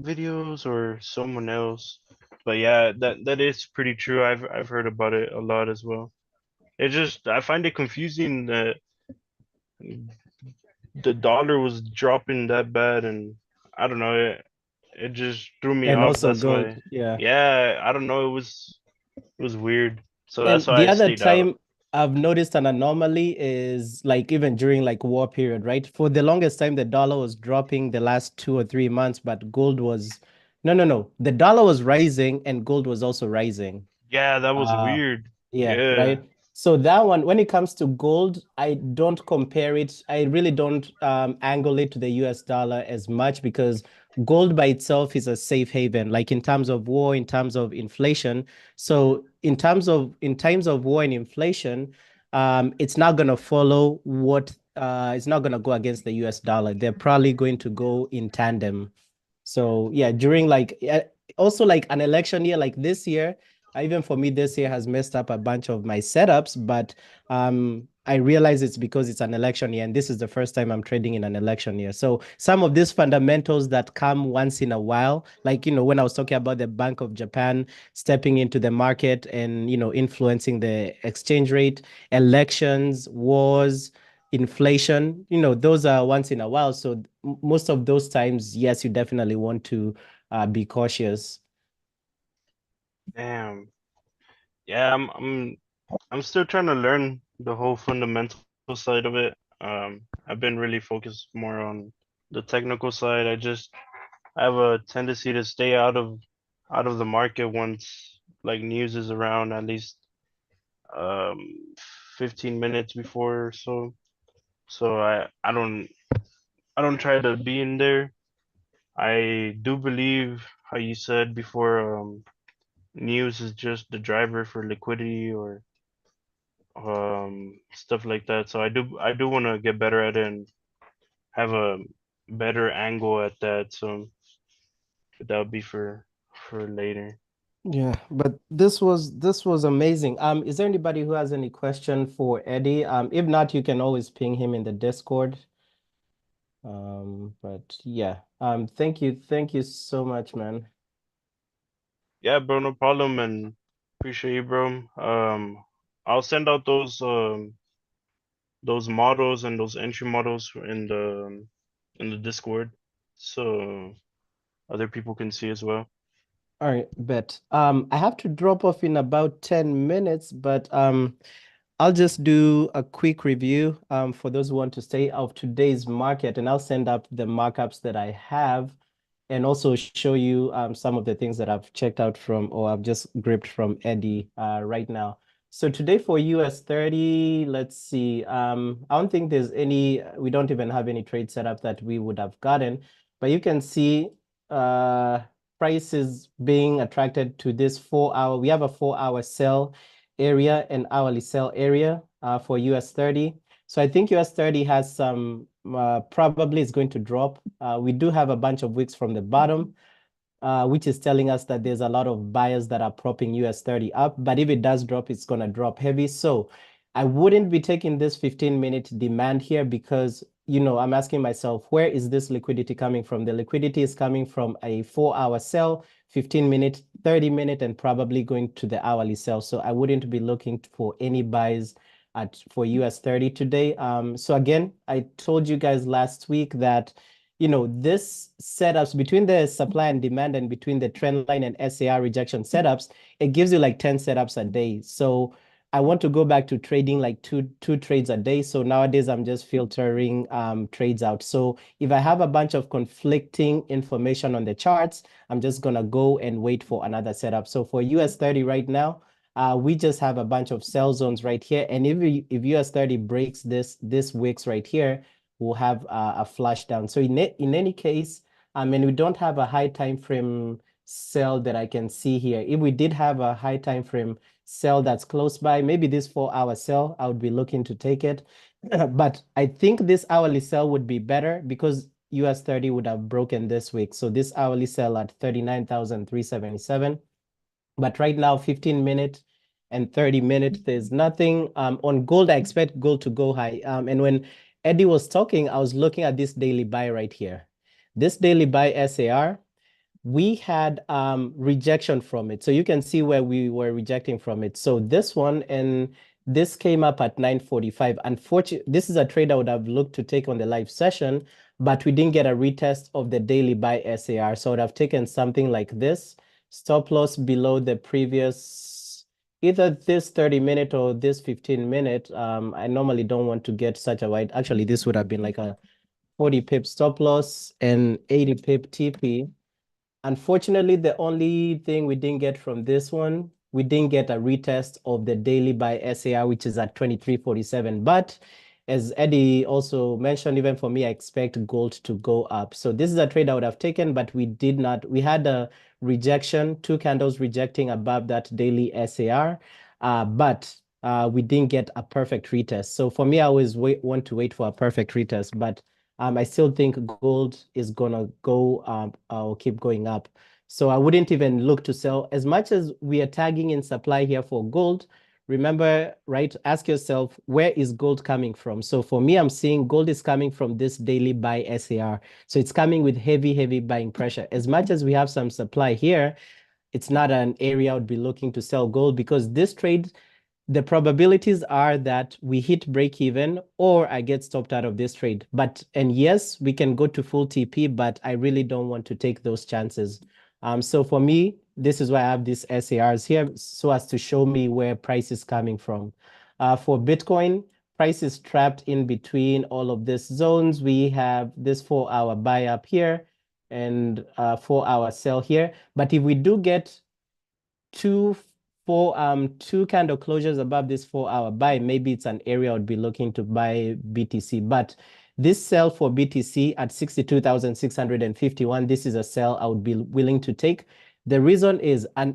videos or someone else. But yeah, that is pretty true. I've heard about it a lot as well. It just I find it confusing that the dollar was dropping that bad, and I don't know, it just threw me And off. also That's gold. why, Yeah. yeah, I don't know, it was weird. So that's And why the I other stayed out. time I've noticed an anomaly is like even during like war period, right? For the longest time, the dollar was dropping the last 2 or 3 months, but gold was no, no, no. The dollar was rising and gold was also rising. Yeah, that was Uh, weird. yeah, Yeah. right. So that one, when it comes to gold, I don't compare it. I really don't angle it to the US dollar as much because gold by itself is a safe haven, like in terms of war, in terms of inflation. So in times of war and inflation, it's not gonna follow it's not gonna go against the US dollar. They're probably going to go in tandem. So yeah, during like also like an election year like this year, even for me, this year has messed up a bunch of my setups, but I realize it's because it's an election year, and this is the first time I'm trading in an election year. So some of these fundamentals that come once in a while, like when I was talking about the Bank of Japan stepping into the market and influencing the exchange rate, elections, wars. inflation, those are once in a while. So most of those times, yes, you definitely want to be cautious. Damn. Yeah, I'm still trying to learn the whole fundamental side of it. I've been really focused more on the technical side. I have a tendency to stay out of the market once like news is around at least um 15 minutes before or so. So I don't try to be in there. I do believe how you said before, news is just the driver for liquidity or stuff like that. So I do want to get better at it and have a better angle at that. So that would be for later. Yeah, but this was amazing. Is there anybody who has any question for Eddie? If not, you can always ping him in the Discord. But yeah. Thank you so much, man. Yeah, bro, no problem, and appreciate you, bro. I'll send out those models and those entry models in the Discord, so other people can see as well. All right, bet. I have to drop off in about 10 minutes, but I'll just do a quick review for those who want to stay of today's market, and I'll send up the markups that I have and also show you some of the things that I've checked out from or I've just gripped from Eddie right now. So today for US 30, let's see. I don't think we don't even have any trade setup that we would have gotten, but you can see uh, prices being attracted to this 4 hour. We have a 4 hour sell area and hourly sell area for US 30. So I think US 30 has some, probably is going to drop. We do have a bunch of wicks from the bottom, which is telling us that there's a lot of buyers that are propping US 30 up. But if it does drop, it's going to drop heavy. So I wouldn't be taking this 15-minute demand here because, I'm asking myself, where is this liquidity coming from? The liquidity is coming from a 4 hour sell, 15-minute, 30-minute, and probably going to the hourly sell. So I wouldn't be looking for any buys for US 30 today. So again, I told you guys last week that this setups between the supply and demand and between the trend line and SAR rejection setups, it gives you like 10 setups a day. So I want to go back to trading like two trades a day. So nowadays I'm just filtering trades out. So if I have a bunch of conflicting information on the charts, I'm just gonna go and wait for another setup. So for US 30 right now, we just have a bunch of sell zones right here. And if US 30 breaks this wicks right here, we'll have a flush down. So in any case, and we don't have a high time frame sell that I can see here. If we did have a high time frame sell that's close by, maybe this 4 hour sell, I would be looking to take it. But I think this hourly sell would be better because US 30 would have broken this week. So this hourly sell at 39,377. But right now, 15-minute and 30-minute, there's nothing. On gold, I expect gold to go high. And when Eddie was talking, I was looking at this daily buy right here. This daily buy SAR, we had rejection from it. So you can see where we were rejecting from it. So this one, and this came up at 9:45. Unfortunately, this is a trade I would have looked to take on the live session, but we didn't get a retest of the daily buy SAR. So I would have taken something like this, stop loss below the previous, either this 30-minute or this 15-minute. I normally don't want to get such a wide, actually, this would have been like a 40 pip stop loss and 80 pip TP. Unfortunately, the only thing we didn't get from this one, we didn't get a retest of the daily by SAR, which is at 23.47. But as Eddie also mentioned, even for me, I expect gold to go up. So this is a trade I would have taken, but we did not. We had a rejection, two candles rejecting above that daily SAR, but we didn't get a perfect retest. So for me, I always want to wait for a perfect retest, but I still think gold is gonna go or keep going up. So I wouldn't even look to sell as much as we are tagging in supply here for gold. Remember, right? Ask yourself, where is gold coming from? So for me, I'm seeing gold is coming from this daily buy SAR. So it's coming with heavy, heavy buying pressure. As much as we have some supply here, it's not an area I would be looking to sell gold because this trade the probabilities are that we hit break even or I get stopped out of this trade. And yes, we can go to full TP, but I really don't want to take those chances. So for me, this is why I have these SARs here so as to show me where price is coming from. For Bitcoin, price is trapped in between all of these zones. We have this 4-hour buy up here and 4-hour sell here. But if we do get two two candle closures above this 4-hour buy, maybe it's an area I would be looking to buy BTC. But this sell for BTC at 62,651, this is a sell I would be willing to take. The reason is, as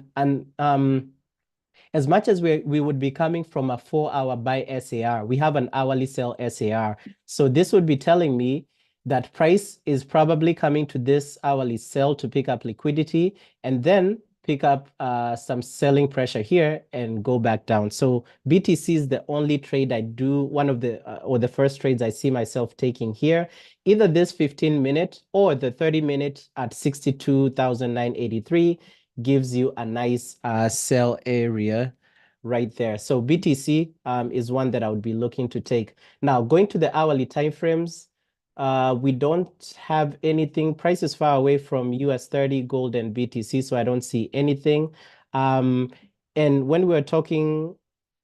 much as we would be coming from a 4-hour buy SAR, we have an hourly sell SAR. So this would be telling me that price is probably coming to this hourly sell to pick up liquidity and then pick up some selling pressure here and go back down. So BTC is the only trade I do, one of the, or the first trades I see myself taking here, either this 15-minute or the 30-minute at 62,983 gives you a nice sell area right there. So BTC is one that I would be looking to take. Now, going to the hourly timeframes, we don't have anything. Price is far away from US 30, gold, and BTC, so I don't see anything. And when we were talking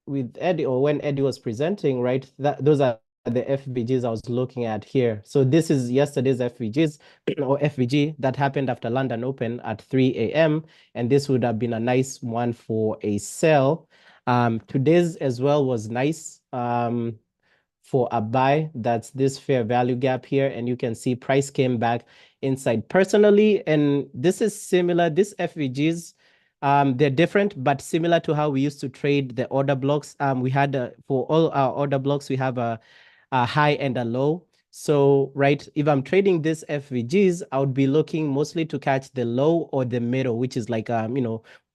with Eddie, or when Eddie was presenting, right, those are the FVGs I was looking at here. So this is yesterday's FVGs or FVG that happened after London Open at 3 a.m. And this would have been a nice one for a sell. Today's as well was nice for a buy. That's this fair value gap here. And you can see price came back inside personally. And this is similar. This FVGs, they're different, but similar to how we used to trade the order blocks. We had for all our order blocks, we have a high and a low. So, right, if I'm trading this FVGs, I would be looking mostly to catch the low or the middle, which is like,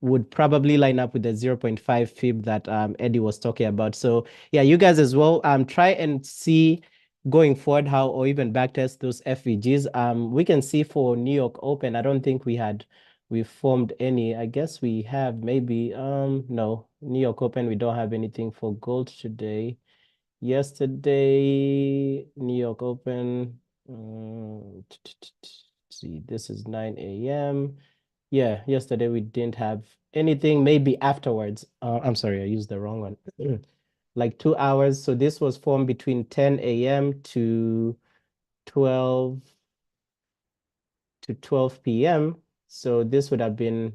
would probably line up with the 0.5 fib that Eddie was talking about. So yeah, you guys as well, try and see going forward how, or even backtest those FVGs. We can see for New York Open, I don't think we formed any. I guess we have maybe, no, New York Open, we don't have anything for gold today. Yesterday, New York Open, see, this is 9 a.m. Yeah, yesterday we didn't have anything, maybe afterwards. I'm sorry, I used the wrong one. Like 2 hours. So this was formed between 10 a.m. to 12 p.m. So this would have been,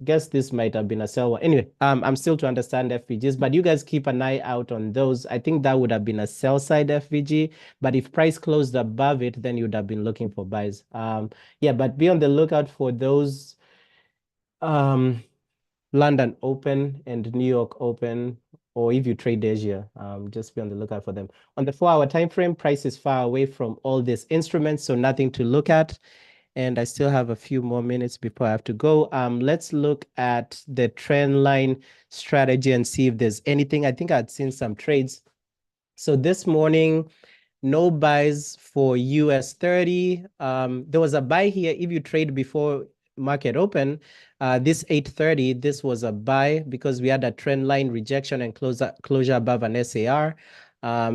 guess this might have been a sell one. Anyway, I'm still to understand FVGs, but you guys keep an eye out on those. I think that would have been a sell side FVG, but if price closed above it, then you'd have been looking for buys. Yeah, but be on the lookout for those London Open and New York Open, or if you trade Asia, just be on the lookout for them. On the 4-hour time frame, price is far away from all these instruments, so nothing to look at. And I still have a few more minutes before I have to go. Let's look at the trend line strategy and see if there's anything. I think I'd seen some trades. So this morning, no buys for US 30. There was a buy here. If you trade before market open, this 8:30, this was a buy because we had a trend line rejection and closure above an SAR.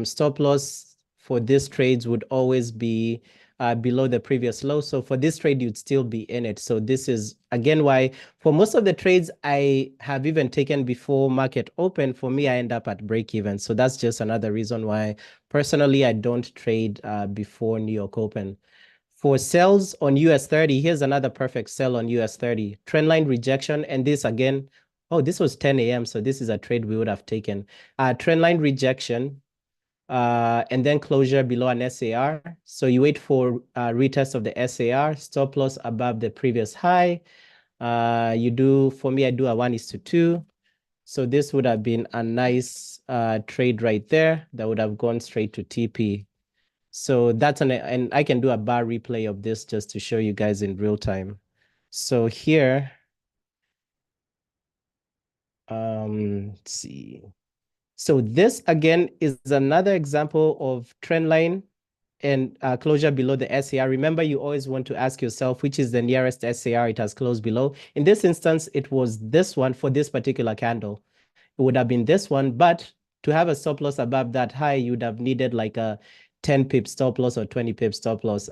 Stop loss for these trades would always be below the previous low. So for this trade, you'd still be in it. So this is, again, why for most of the trades I have even taken before market open, for me, I end up at break even. So that's just another reason why personally I don't trade before New York Open. For sells on US 30, here's another perfect sell on US 30. Trendline rejection, and this again, oh, this was 10 a.m., so this is a trade we would have taken. Trendline rejection, and then closure below an SAR. So you wait for retest of the SAR, stop loss above the previous high. You do, for me, I do a 1:2. So this would have been a nice trade right there that would have gone straight to TP. So that's and I can do a bar replay of this just to show you guys in real time. So here, let's see. So this again is another example of trend line and closure below the SAR. Remember, you always want to ask yourself which is the nearest SAR it has closed below. In this instance, it was this one for this particular candle. would have been this one, but to have a stop loss above that high, you would have needed like a 10 pip stop loss or 20 pip stop loss.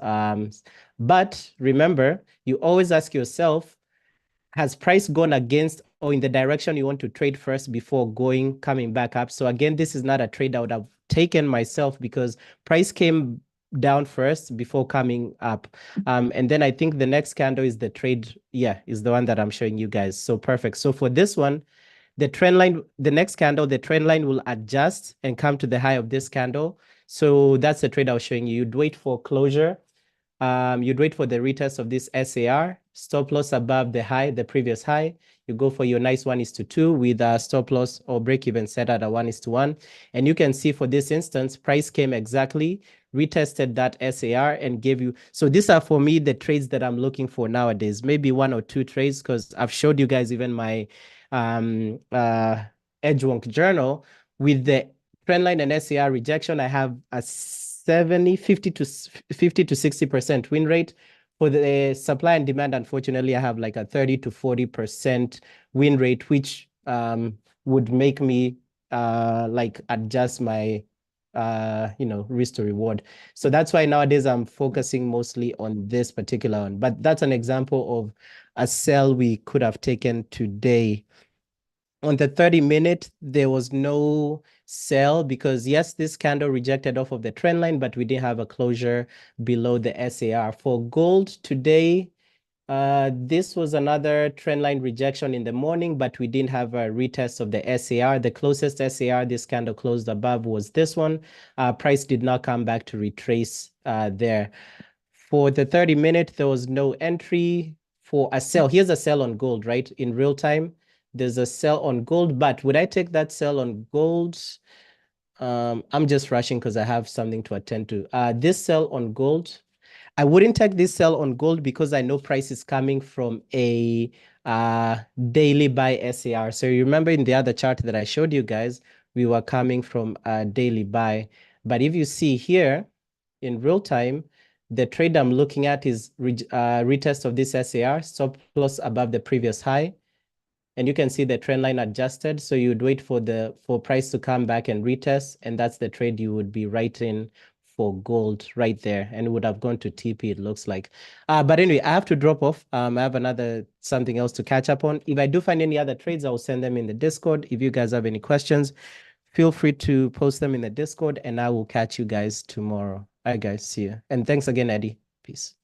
But remember, you always ask yourself, has price gone against or in the direction you want to trade first before coming back up? So again, this is not a trade I would have taken myself because price came down first before coming up. And then I think the next candle is the trade. Yeah, is the one that I'm showing you guys. So perfect. So for this one, the trend line, the next candle, the trend line will adjust and come to the high of this candle. So that's the trade I was showing you. You'd wait for closure. You'd wait for the retest of this SAR, stop loss above the high, the previous high. You go for your nice 1:2 with a stop loss or break even set at a 1:1. And you can see for this instance, price came exactly, retested that SAR and gave you. So these are for me the trades that I'm looking for nowadays. Maybe one or two trades because I've showed you guys even my Edgewonk journal with the trendline and SAR rejection. I have a 50 to 60% win rate. For the supply and demand, unfortunately, I have like a 30 to 40% win rate, which would make me like adjust my risk to reward. So that's why nowadays I'm focusing mostly on this particular one. But that's an example of a sell we could have taken today. On the 30-minute, there was no sell because yes, this candle rejected off of the trend line, but we didn't have a closure below the SAR. For gold today, this was another trend line rejection in the morning, but we didn't have a retest of the SAR. The closest SAR this candle closed above was this one. Price did not come back to retrace there. For the 30-minute, there was no entry for a sell. Here's a sell on gold, right? In real time, there's a sell on gold, but would I take that sell on gold? I'm just rushing because I have something to attend to. This sell on gold, I wouldn't take this sell on gold because I know price is coming from a daily buy SAR. So you remember in the other chart that I showed you guys, we were coming from a daily buy. But if you see here in real time, the trade I'm looking at is retest of this SAR, stop loss above the previous high. And you can see the trend line adjusted. So you'd wait for price to come back and retest. And that's the trade you would be writing for gold right there. And it would have gone to TP, it looks like. But anyway, I have to drop off. I have something else to catch up on. If I do find any other trades, I will send them in the Discord. If you guys have any questions, feel free to post them in the Discord and I will catch you guys tomorrow. All right, guys, see you. And thanks again, Eddie. Peace.